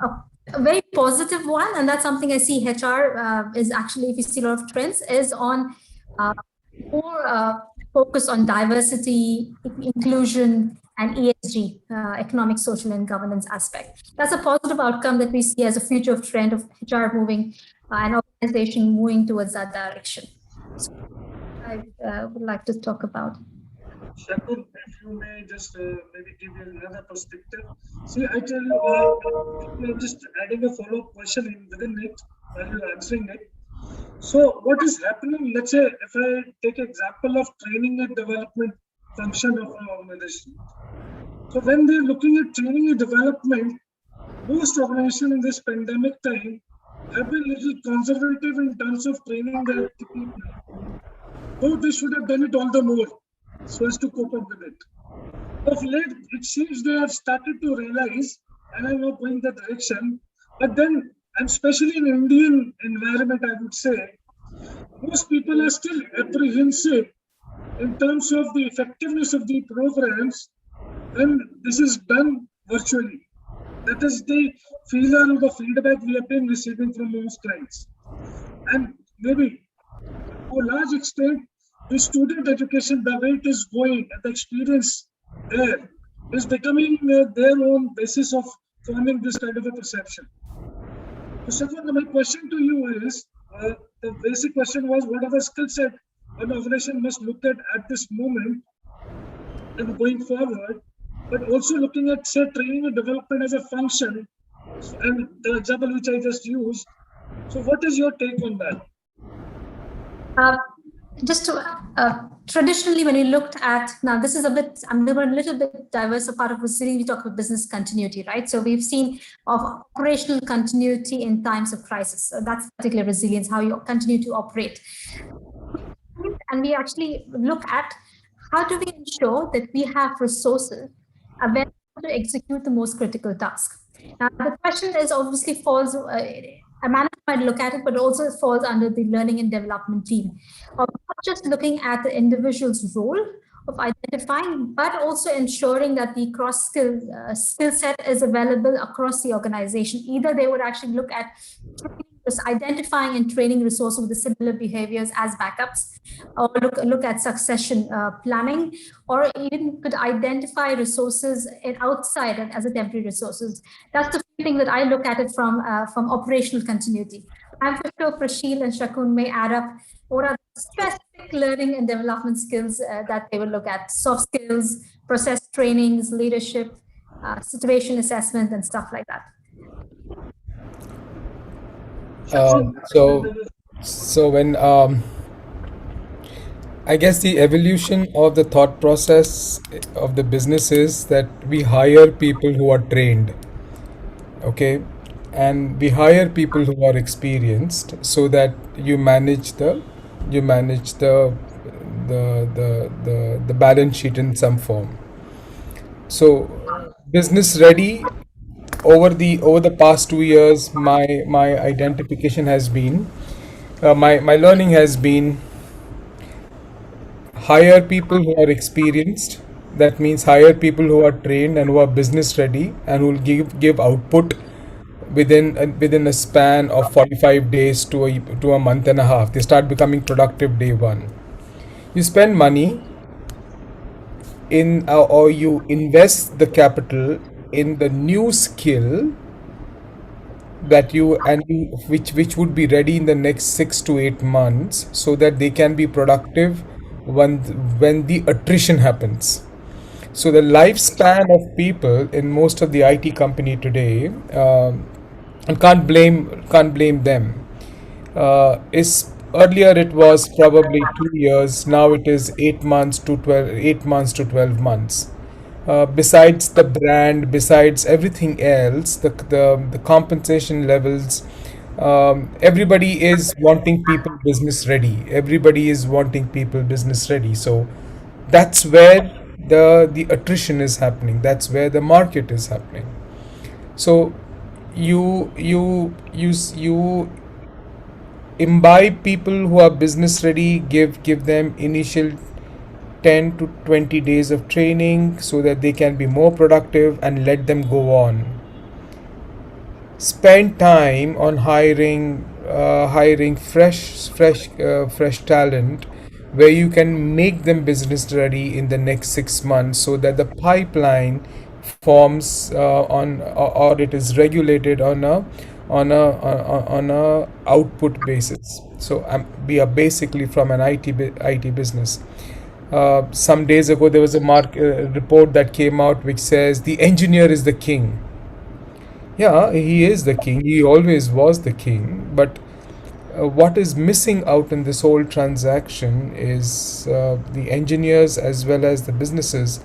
very positive one, and that's something I see HR is actually, if you see a lot of trends, is on more focus on diversity, inclusion, and ESG, economic, social, and governance aspect. That's a positive outcome that we see as a future trend of HR moving and organization moving towards that direction. So I would like to talk about. Shakun, if you may just maybe give you another perspective. See, I tell you, I'm just adding a follow-up question in within it while you're answering it. So, what is happening? Let's say if I take example of training and development function of an organization. So, when they're looking at training and development, most organizations in this pandemic time have been little conservative in terms of training their people. Though they should have done it all the more so as to cope up with it. Of late, it seems they have started to realize, and I'm not going that direction, but then, and especially in Indian environment, I would say, most people are still apprehensive in terms of the effectiveness of the programs when this is done virtually. That is the feeler or the feedback we have been receiving from most clients. And maybe to a large extent, the student education, the way it is going and the experience there is becoming their own basis of forming this kind of a perception. So, my question to you is, the basic question was, what are the skill set an organization must look at this moment and going forward, but also looking at, say, training and development as a function, and the example which I just used. So what is your take on that? Just to traditionally, when we looked at, now this is a bit, I'm a little bit diverse. A part of Brazilian, we talk about business continuity, right? So we've seen of operational continuity in times of crisis. So that's particular resilience, how you continue to operate. And we actually look at how do we ensure that we have resources available to execute the most critical task. Now, the question is obviously falls, a manager might look at it, but also it falls under the learning and development team of not just looking at the individual's role of identifying, but also ensuring that the cross skill set is available across the organization. Either they would actually look at identifying and training resources with the similar behaviors as backups, or look at succession planning, or even could identify resources outside as a temporary resources. That's the thing that I look at it from operational continuity. I'm sure Prashil and Shakun may add up what are specific learning and development skills that they will look at: soft skills, process trainings, leadership, situation assessment, and stuff like that. So when I guess the evolution of the thought process of the business is that we hire people who are trained, okay, and we hire people who are experienced, so that you manage the balance sheet in some form. So business ready. Over the past 2 years, my identification has been, my learning has been, hire people who are experienced. That means hire people who are trained and who are business ready and who will give output within a span of 45 days to a month and a half. They start becoming productive day one. You spend money in, or you invest the capital in the new skill that which would be ready in the next 6 to 8 months, so that they can be productive when the attrition happens. So the lifespan of people in most of the IT company today, and can't blame them, is earlier it was probably 2 years. Now it is 8 months to 12 months. Besides the brand, besides everything else, the compensation levels, everybody is wanting people business ready. Everybody is wanting people business ready. So that's where the attrition is happening. That's where the market is happening. So you imbibe people who are business ready, give them initial 10 to 20 days of training so that they can be more productive, and let them go on. Spend time on hiring fresh talent where you can make them business ready in the next 6 months, so that the pipeline forms or it is regulated on a output basis. So we are basically from an IT business. Some days ago, there was a report that came out which says the engineer is the king. Yeah, he is the king. He always was the king. But what is missing out in this whole transaction is the engineers as well as the businesses.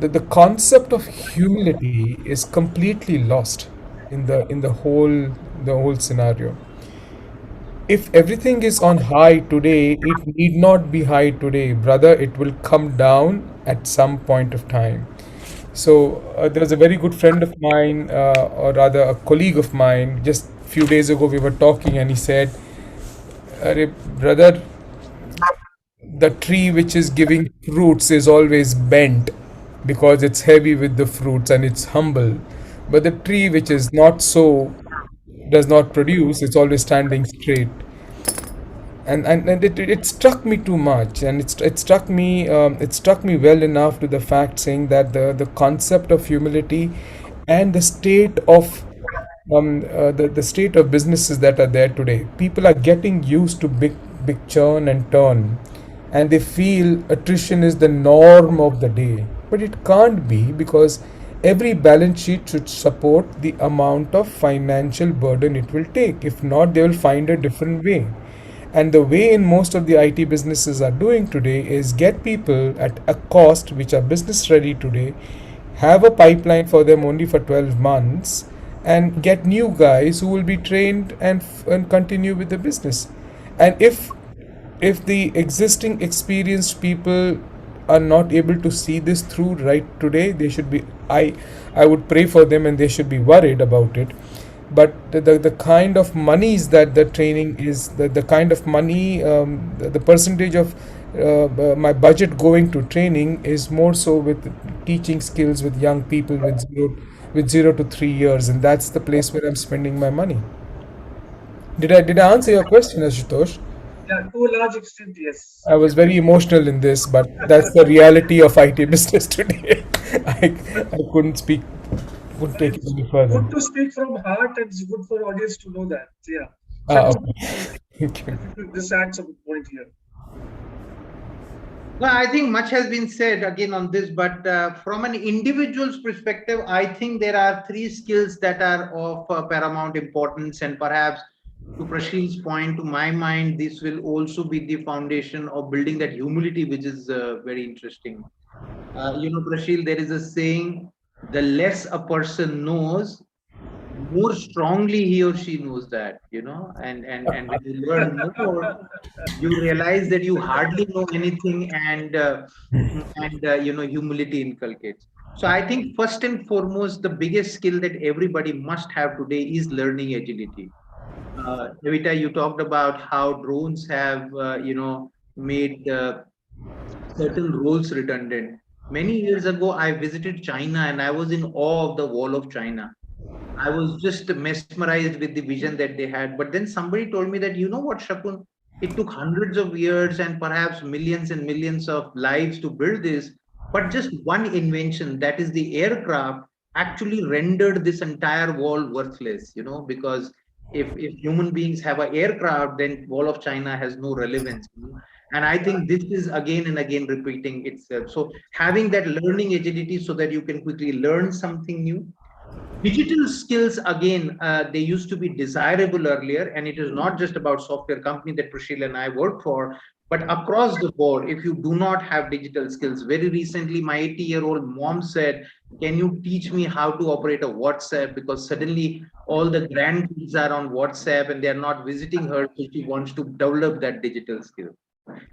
The concept of humility is completely lost in the whole scenario. If everything is on high today, it need not be high today, brother. It will come down at some point of time. So there was a very good friend of mine, or rather a colleague of mine. Just few days ago, we were talking, and he said, "Arey, brother, the tree which is giving fruits is always bent because it's heavy with the fruits and it's humble. But the tree which is not so does not produce, it's always standing straight." And it struck me too much, and it struck me well enough to the fact, saying that the concept of humility and the state of businesses that are there today, people are getting used to big churn and turn, and they feel attrition is the norm of the day. But it can't be, because every balance sheet should support the amount of financial burden it will take. If not, they will find a different way. And the way in most of the IT businesses are doing today is get people at a cost which are business ready today, have a pipeline for them only for 12 months, and get new guys who will be trained and continue with the business. And if the existing experienced people are not able to see this through right today, they should be, I would pray for them, and they should be worried about it. But the kind of monies that the training is, the kind of money, the percentage of my budget going to training is more so with teaching skills with young people with 0 to 3 years, and that's the place where I'm spending my money. Did I answer your question, Ashutosh? Yeah, to a large extent, yes. I was very emotional in this, but that's the reality of IT business today. I couldn't take it It's any further. good to speak from heart, and it's good for audience to know that. Yeah. Okay. Thank I you. think this adds a good point here. Well, I think much has been said again on this, but from an individual's perspective, I think there are three skills that are of paramount importance, and perhaps to Prashil's point, to my mind, this will also be the foundation of building that humility, which is very interesting. Prashil, there is a saying: the less a person knows, more strongly he or she knows that, and when you learn more, you realize that you hardly know anything, and humility inculcates. So I think first and foremost, the biggest skill that everybody must have today is learning agility. Evita, you talked about how drones have made certain roles redundant. Many years ago, I visited China, and I was in awe of the wall of China. I was just mesmerized with the vision that they had. But then somebody told me that, you know what, Shakun, it took hundreds of years and perhaps millions and millions of lives to build this. But just one invention, that is the aircraft, actually rendered this entire wall worthless, because if human beings have an aircraft, then wall of China has no relevance. And I think this is again and again repeating itself. So having that learning agility so that you can quickly learn something new. Digital skills, again, they used to be desirable earlier, and it is not just about software company that Prashil and I work for, but across the board. If you do not have digital skills, very recently, my 80-year-old mom said, "Can you teach me how to operate a WhatsApp?" Because suddenly all the grandkids are on WhatsApp and they are not visiting her, so she wants to develop that digital skill.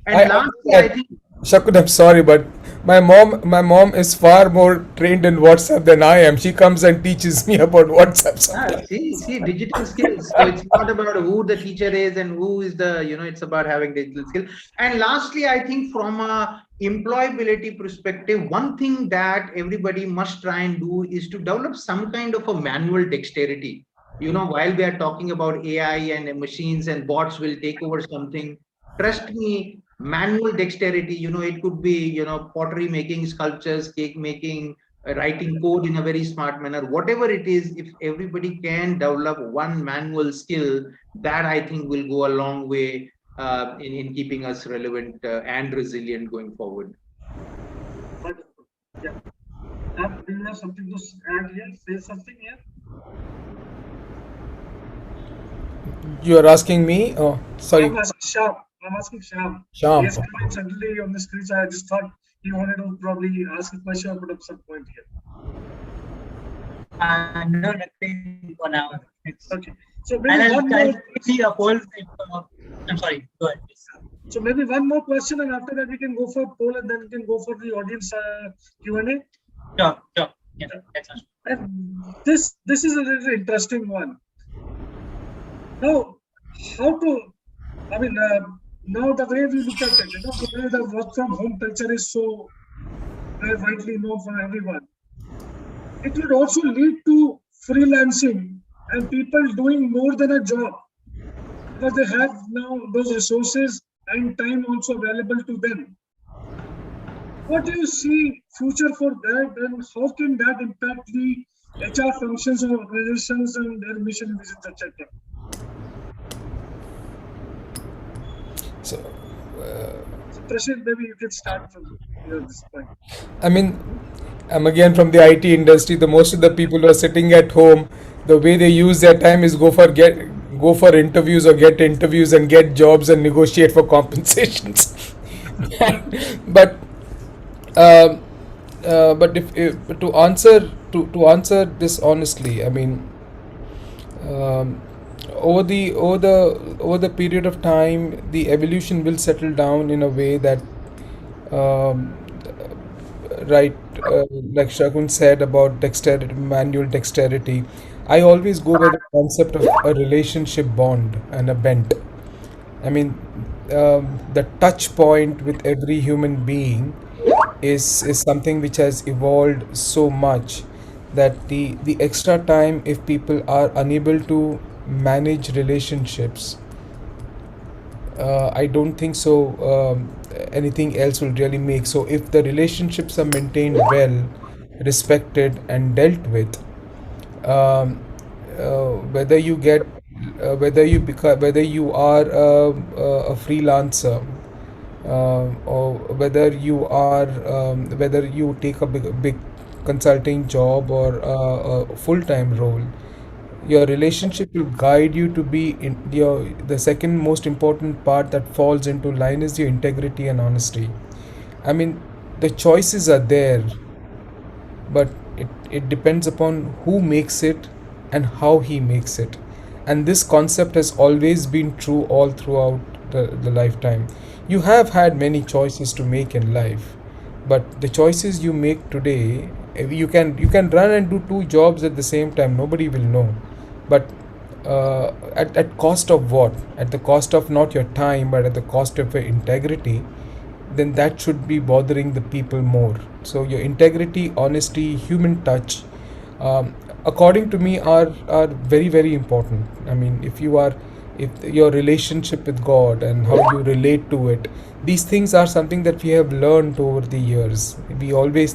And lastly, I think Shakun, I'm sorry, but my mom is far more trained in WhatsApp than I am. She comes and teaches me about WhatsApp sometimes. see, digital skills. So it's not about who the teacher is and who is it's about having digital skill. And lastly, I think from a employability perspective, one thing that everybody must try and do is to develop some kind of a manual dexterity. While we are talking about AI and machines and bots will take over something, trust me, manual dexterity. It could be, pottery making, sculptures, cake making, writing code in a very smart manner. Whatever it is, if everybody can develop one manual skill, that I think will go a long way in keeping us relevant and resilient going forward. Wonderful. Yeah. Do you have something to add here? Say something here. You are asking me? Oh, sorry. I'm asking Sham. Sham. Yes, coming suddenly on the screen. So I just thought he wanted to probably ask a question or put up some point here. No, nothing for now. Okay. So maybe one more. See a poll. I'm sorry. Go ahead, please. So maybe one more question, and after that we can go for poll, and then we can go for the audience Q&A. Sure. Yeah, that's awesome. And this is a really interesting one. Now, how to? I mean, now the way we look at it, the way the work from home culture is so widely known for everyone, it would also lead to freelancing and people doing more than a job, because they have now those resources and time also available to them. What do you see future for that, and how can that impact the HR functions of organizations and their mission, visions, etc.? So, Prashant, maybe you can start from this point. I mean, I'm again from the IT industry. The most of the people who are sitting at home, the way they use their time is go for interviews or get interviews and get jobs and negotiate for compensations. but if to answer this honestly, I mean, over the period of time, the evolution will settle down in a way that, um, right, like Shakun said about dexterity, manual dexterity. I always go by the concept of a relationship bond and a bent. I mean, the touch point with every human being is something which has evolved so much that the extra time, if people are unable to manage relationships, I don't think so anything else will really make. So if the relationships are maintained well, respected and dealt with, um, whether you get whether you are a freelancer, or whether you take a big consulting job or a full-time role, your relationship will guide you to be in your. The second most important part that falls into line is your integrity and honesty. I mean, the choices are there, but it depends upon who makes it and how he makes it. And this concept has always been true all throughout the lifetime. You have had many choices to make in life, but the choices you make today, you can run and do two jobs at the same time, nobody will know. But at cost of what? At the cost of not your time, but at the cost of your integrity. Then that should be bothering the people more. So your integrity, honesty, human touch, according to me, are very, very important. I mean, if your relationship with God and how you relate to it, these things are something that we have learned over the years. We always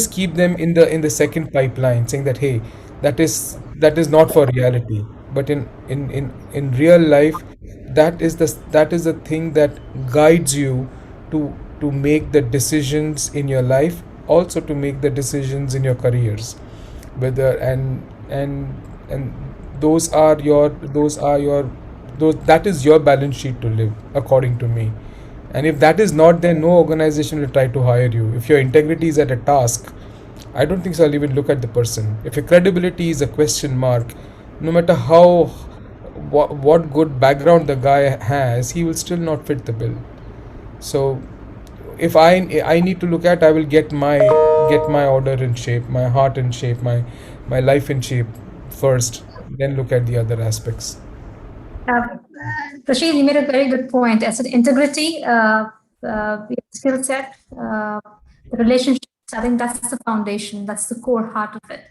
keep them in the second pipeline, saying that, hey, that is not for reality. But in real life, that is the thing that guides you to make the decisions in your life, also to make the decisions in your careers, whether and those that is your balance sheet to live, according to me. And if that is not there, no organization will try to hire you. If your integrity is at a task, I don't think so I'll even look at the person. If your credibility is a question mark, no matter what good background the guy has, he will still not fit the bill. So if I need to look at, I will get my order in shape, my heart in shape, my life in shape first, then look at the other aspects. Rashid, you made a very good point. As an integrity, skill set, the relationships, I think that's the foundation, that's the core heart of it.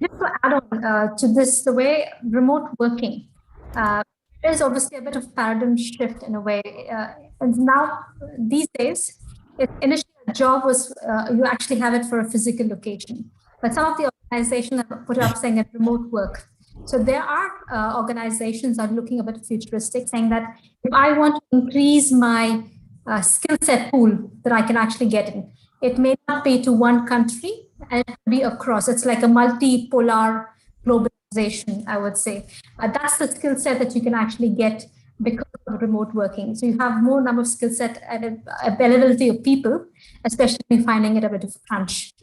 Just to add on to this, the way remote working, there is obviously a bit of paradigm shift in a way. And now, these days, initially a job was, you actually have it for a physical location. But some of the organizations have put up saying that remote work. So there are organizations that are looking a bit futuristic, saying that if I want to increase my skill set pool that I can actually get in, it may not be to one country, and it will be across. It's like a multipolar globalization, I would say. That's the skill set that you can actually get because of remote working. So you have more number of skill set and availability of people, especially finding it a bit of crunch.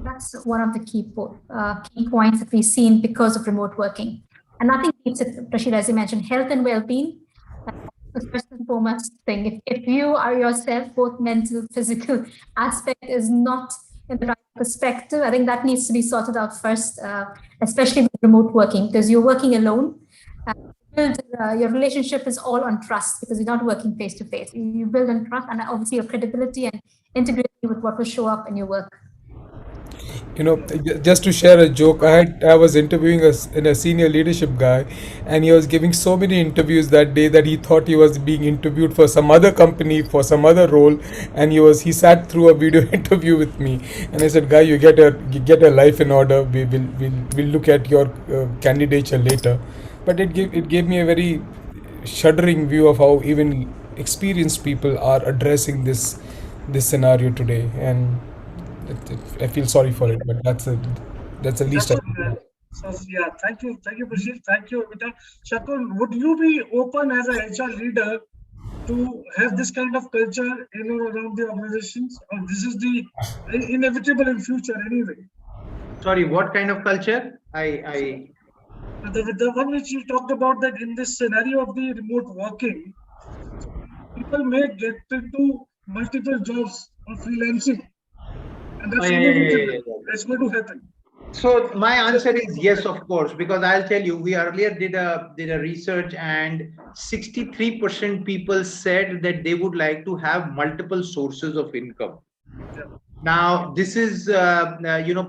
That's one of the key points that we've seen because of remote working. And nothing keeps it, Rashid, as you mentioned, health and well-being. The first and foremost thing. If you are yourself, both mental, physical aspect is not in the right perspective, I think that needs to be sorted out first, especially with remote working, because you're working alone. Your relationship is all on trust because you're not working face to face. You build on trust and obviously your credibility and integrity with what will show up in your work. Just to share a joke, I was interviewing a senior leadership guy, and he was giving so many interviews that day that he thought he was being interviewed for some other company for some other role, and he sat through a video interview with me, and I said, "Guy, you get a life in order. We'll look at your candidature later." But it gave me a very shuddering view of how even experienced people are addressing this scenario today, and I feel sorry for it, but that's the least I can do. So yeah, thank you, Prashil, thank you, Amita. Shakul, would you be open as a HR leader to have this kind of culture around the organizations, or this is the inevitable in future anyway? Sorry, what kind of culture? The one which you talked about, that in this scenario of the remote working, people may get into multiple jobs or freelancing. And that's that's going to happen. So my answer is yes, of course, because I'll tell you, we earlier did a research, and 63% people said that they would like to have multiple sources of income. Yeah. Now, this is,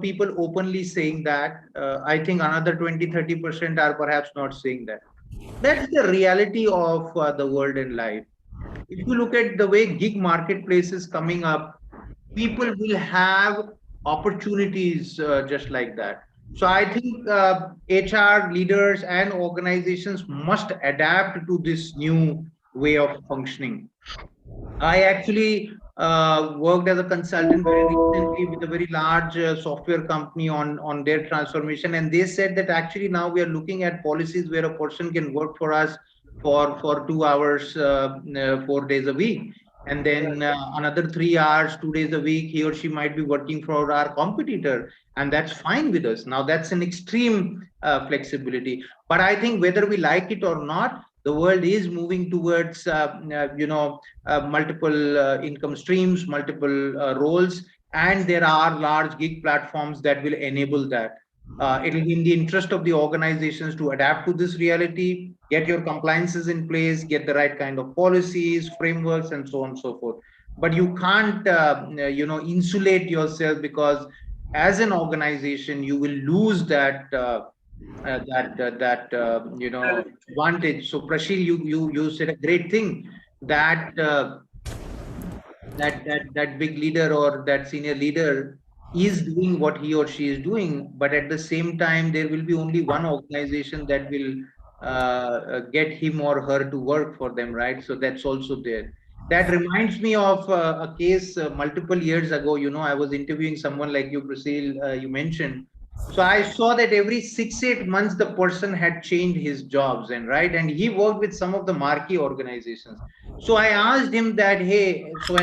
people openly saying that. I think another 20-30% are perhaps not saying that. That's the reality of the world and life. If you look at the way gig marketplace is coming up, people will have opportunities just like that. So I think HR leaders and organizations must adapt to this new way of functioning. I actually worked as a consultant very recently with a very large software company on their transformation, and they said that actually now we are looking at policies where a person can work for us for 2 hours 4 days a week, and then another 3 hours 2 days a week he or she might be working for our competitor, and that's fine with us. Now that's an extreme flexibility, but I think whether we like it or not, the world is moving towards multiple income streams, multiple roles, and there are large gig platforms that will enable that. It will be in the interest of the organizations to adapt to this reality, get your compliances in place, get the right kind of policies, frameworks, and so on and so forth. But you can't, insulate yourself, because as an organization, you will lose that advantage. So Prashil, you said a great thing, that that big leader or that senior leader is doing what he or she is doing, but at the same time there will be only one organization that will get him or her to work for them, right? So that's also there. That reminds me of a case multiple years ago. I was interviewing someone like you, Prashil, you mentioned. So I saw that every 6-8 months the person had changed his jobs, and he worked with some of the marquee organizations. So I asked him that, hey, so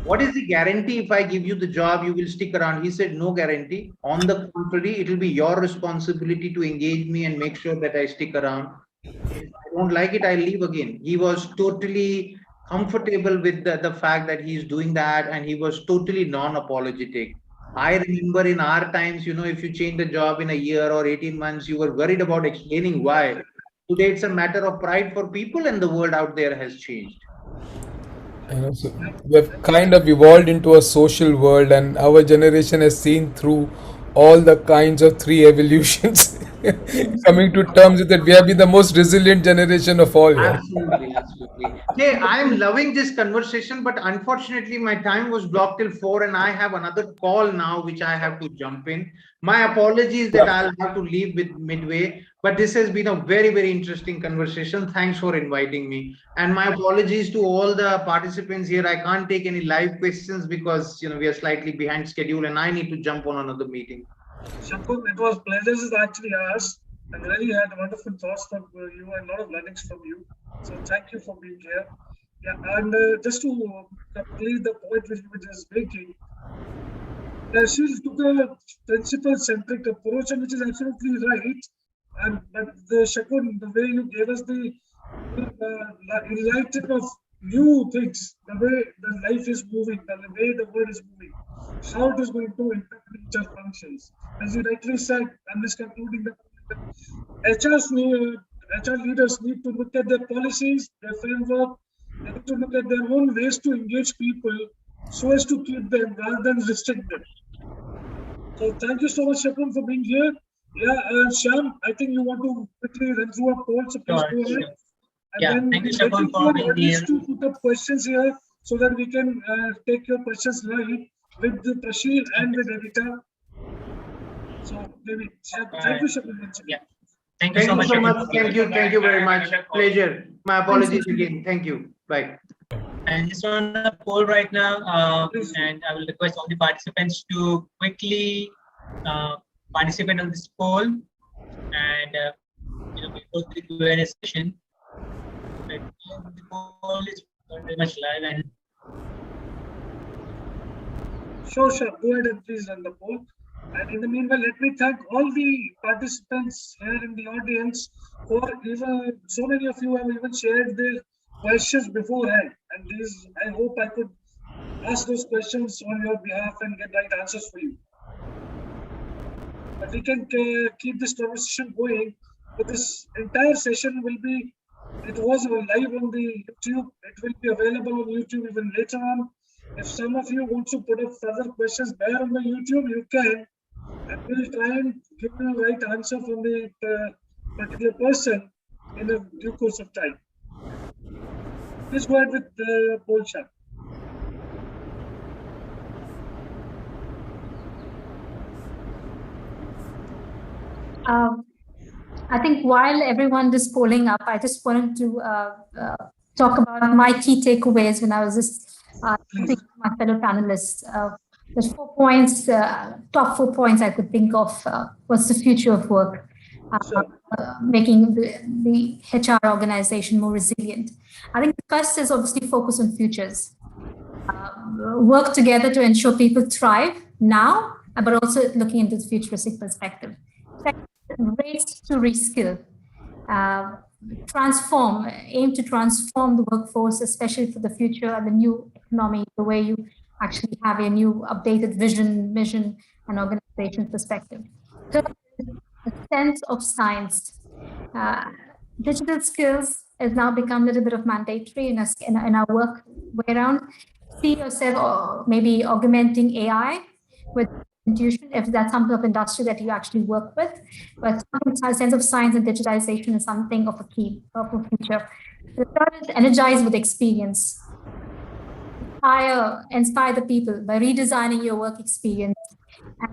what is the guarantee if I give you the job you will stick around? He said, no guarantee. On the contrary, it will be your responsibility to engage me and make sure that I stick around. If I don't like it, I'll leave again. He was totally comfortable with the fact that he's doing that, and he was totally non-apologetic. I remember in our times, if you change the job in a year or 18 months, you were worried about explaining why. Today, it's a matter of pride for people, and the world out there has changed. So we've kind of evolved into a social world, and our generation has seen through all the kinds of 3 evolutions. coming to terms with it. We have been the most resilient generation of all. Yeah. Absolutely, absolutely. Hey, I'm loving this conversation, but unfortunately, my time was blocked till 4, and I have another call now, which I have to jump in. My apologies that I'll have to leave with midway, but this has been a very, very interesting conversation. Thanks for inviting me. And my apologies to all the participants here. I can't take any live questions because we are slightly behind schedule, and I need to jump on another meeting. Shakun, it was pleasure actually ours, and really had wonderful thoughts from you and a lot of learnings from you. So thank you for being here. Yeah, and just to complete the point which you were just making, she took a principle-centric approach, and which is absolutely right. And but the Shakun, the way you gave us the enlightenment of new things, the way the life is moving, the way the world is moving, how it is going to impact HR functions. As you rightly said, I'm just concluding that HR leaders need to look at their policies, their framework, they need to look at their own ways to engage people so as to keep them rather than restrict them. So thank you so much, Shakun, for being here. Yeah, Shyam, I think you want to quickly run through a poll, so please go ahead. And Yeah, then thank you, Shakun, for being here. to put up questions here so that we can take your questions live with the Prashil and with Evita. So maybe thank you, Shakun. Yeah. Thank you so much. Thank you very much. Pleasure. My apologies again. Thank you. Bye. And just on a poll right now, and I will request all the participants to quickly participate on this poll. And before the Q&A session, the poll is very much live. And Sure. Go ahead and please run the poll. And in the meanwhile, let me thank all the participants here in the audience for even so many of you have even shared their questions beforehand. And these, I hope I could ask those questions on your behalf and get right answers for you. But we can keep this conversation going. But this entire session will be, it was live on the YouTube. It will be available on YouTube even later on. If some of you want to put up further questions there on the YouTube, you can. And we'll try and give you the right answer from the particular person in a due course of time. Please go ahead with the poll, chat. I think while everyone is polling up, I just wanted to talk about my key takeaways when I was just thinking to my fellow panelists. There's 4 points, top 4 points I could think of. What's the future of work? Making the HR organization more resilient. I think the first is obviously focus on futures. Work together to ensure people thrive now, but also looking into the futuristic perspective. Second, race to reskill. Aim to transform the workforce, especially for the future and the new economy, the way you actually have a new updated vision, mission, and organization perspective. Third, a sense of science. Digital skills has now become a little bit of mandatory in our work way around. See yourself or maybe augmenting AI with intuition, if that's some sort of industry that you actually work with. But a sense of science and digitization is something of a key of the future. The third is energize with experience. Inspire the people by redesigning your work experience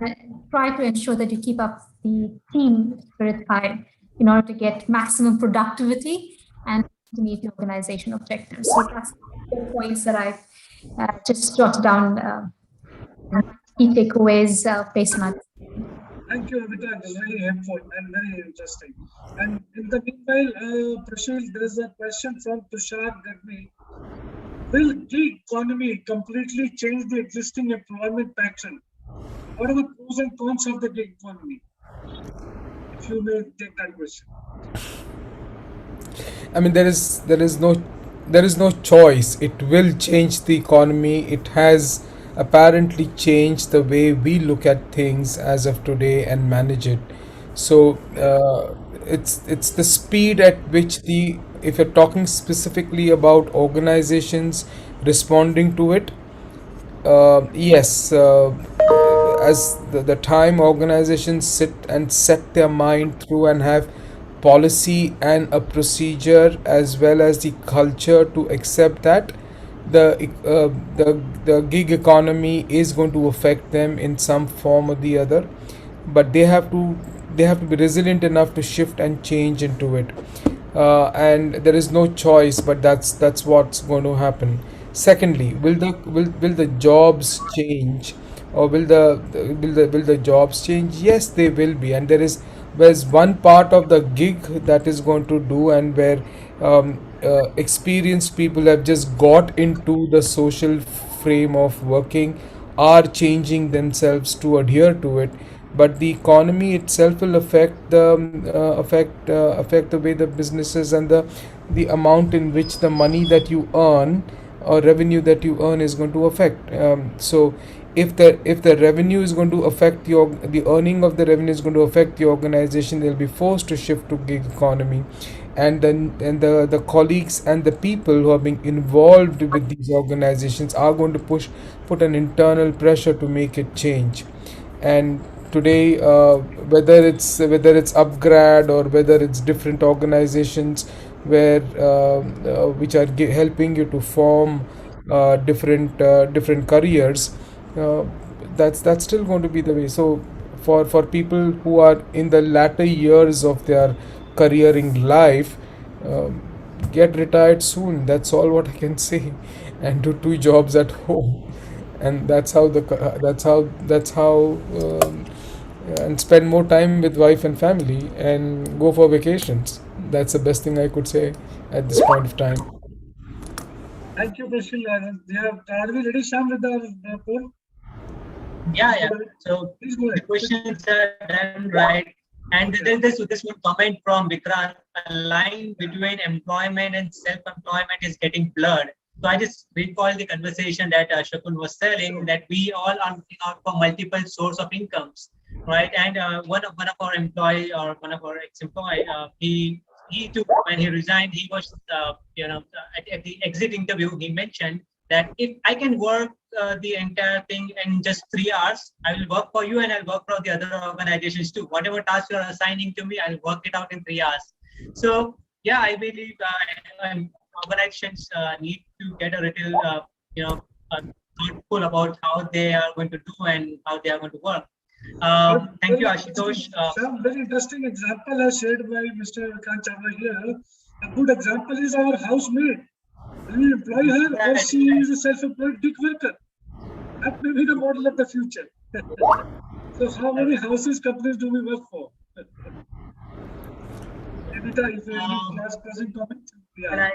and try to ensure that you keep up the team spirit high in order to get maximum productivity and to meet the organization objectives. So that's the points that I just jotted down, key takeaways based on. Thank you, Evita. It was very helpful and very interesting. And in the meanwhile, Prashil, there is a question from Tushar Gagvi. Will gig economy completely change the existing employment pattern? What are the pros and cons of the gig economy? If you may take that question. I mean, there is no choice. It will change the economy. It has apparently changed the way we look at things as of today and manage it. So it's the speed at which if you're talking specifically about organizations responding to it, yes, as the time organizations sit and set their mind through and have policy and a procedure as well as the culture to accept that the gig economy is going to affect them in some form or the other, but they have to be resilient enough to shift and change into it, and there is no choice, but that's what's going to happen. Secondly, will the jobs change, or will the jobs change? Yes, they will be, and there's one part of the gig that is going to do, and where experienced people have just got into the social frame of working, are changing themselves to adhere to it, but the economy itself will affect the way the businesses and the amount in which the money that you earn or revenue that you earn is going to affect. So if the revenue is going to affect the earning of the revenue is going to affect the organization, they'll be forced to shift to gig economy, and then and the colleagues and the people who are being involved with these organizations are going to put an internal pressure to make it change. And today, whether it's upgrad or whether it's different organizations where which are helping you to form different careers, uh, that's still going to be the way. So for people who are in the latter years of their careering life, um, get retired soon. That's all what I can say, and do two jobs at home, and that's how and spend more time with wife and family and go for vacations. That's the best thing I could say at this point of time. Thank you, Prashil. Are we ready, Sham, with our poll? Yeah. So Please go the ahead. questions are done right. And then this one comment from Vikrant: a line between employment and self-employment is getting blurred. So I just recall the conversation that Shakun was telling, that we all are looking out for multiple source of incomes, right? And one of our employee, or one of our ex-employee, he too, when he resigned, he was at the exit interview, he mentioned that if I can work the entire thing in just 3 hours, I will work for you, and I'll work for the other organizations too. Whatever task you're assigning to me, I'll work it out in 3 hours. So yeah, I believe organizations need to get a little, thoughtful about how they are going to do and how they are going to work. Thank you, Ashutosh. Some very interesting example as shared by Mr. Vikrant Chawla here. A good example is our housemaid. Will you employ her, or she is a self-employed gig worker? That may be the model of the future. So how many houses companies do we work for? Evita, if you have any last closing comment? Yeah.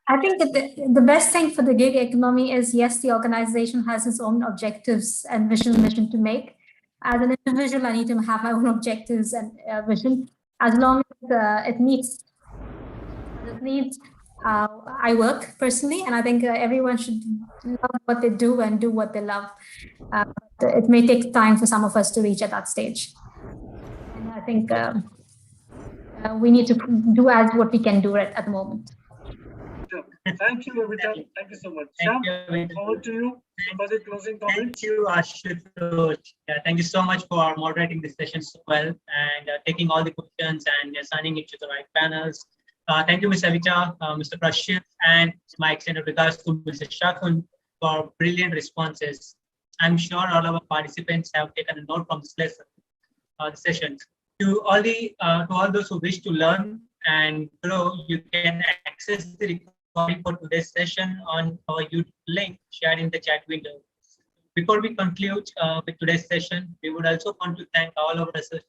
I think that the best thing for the gig economy is, yes, the organization has its own objectives and mission to make. As an individual, I need to have my own objectives and vision. As long as it meets I work personally, and I think everyone should love what they do and do what they love. It may take time for some of us to reach at that stage, and I think we need to do as what we can do at the moment. Sure. Thank you, Evita. Thank you so much. Sham, over to you for the closing comment. Thank you, Ashutosh. Yeah, thank you so much for moderating this session so well, and taking all the questions and assigning it to the right panels. Thank you, Ms. Evita, Mr. Prashil, and my extended regards to Mr. Shakun for brilliant responses. I'm sure all our participants have taken a note from this lesson, the sessions. To all those who wish to learn and grow, you can access the recording for today's session on our YouTube link shared in the chat window. Before we conclude with today's session, we would also want to thank all our associates: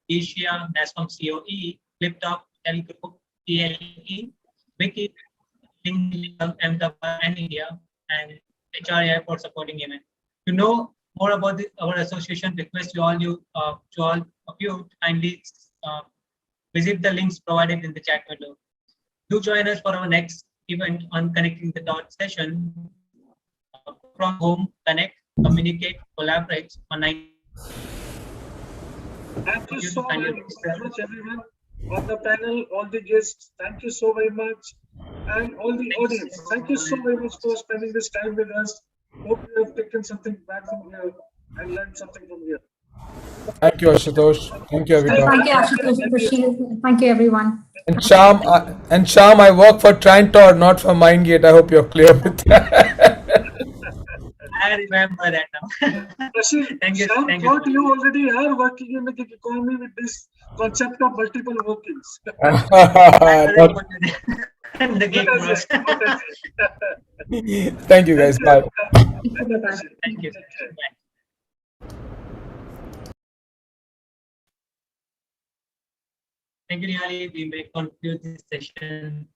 Asia, NASCOM COE, FlipTop, Telgroup, TLE, Wiki, Ahmedabad, and India, and HRI for supporting event. To know more about our association, request to all of you to kindly visit the links provided in the chat window. Do join us for our next event on Connecting the Dots session. From home, connect, communicate, collaborate on 9. Thank you so much, everyone on the panel, all the guests. Thank you so very much, and all the audience. Thank you so very much for spending this time with us. Hope you have taken something back from here and learned something from here. Thank you, Ashutosh. Thank you, Evita. Thank you, Ashutosh, Prasheel. Thank you, everyone. And Sham, I work for Trantor, not for MindGate. I hope you're clear with that. I remember that now. Prasheel, Thank you. Shyam Thank you. thought you already are working in the gig economy with this concept of multiple workings. Not- The gig Not as was. yet, not as yet. Thank you, guys. Bye. Thank you, Prasheel. Thank you. Take care. Bye. Thank you, Nihali. We may conclude this session.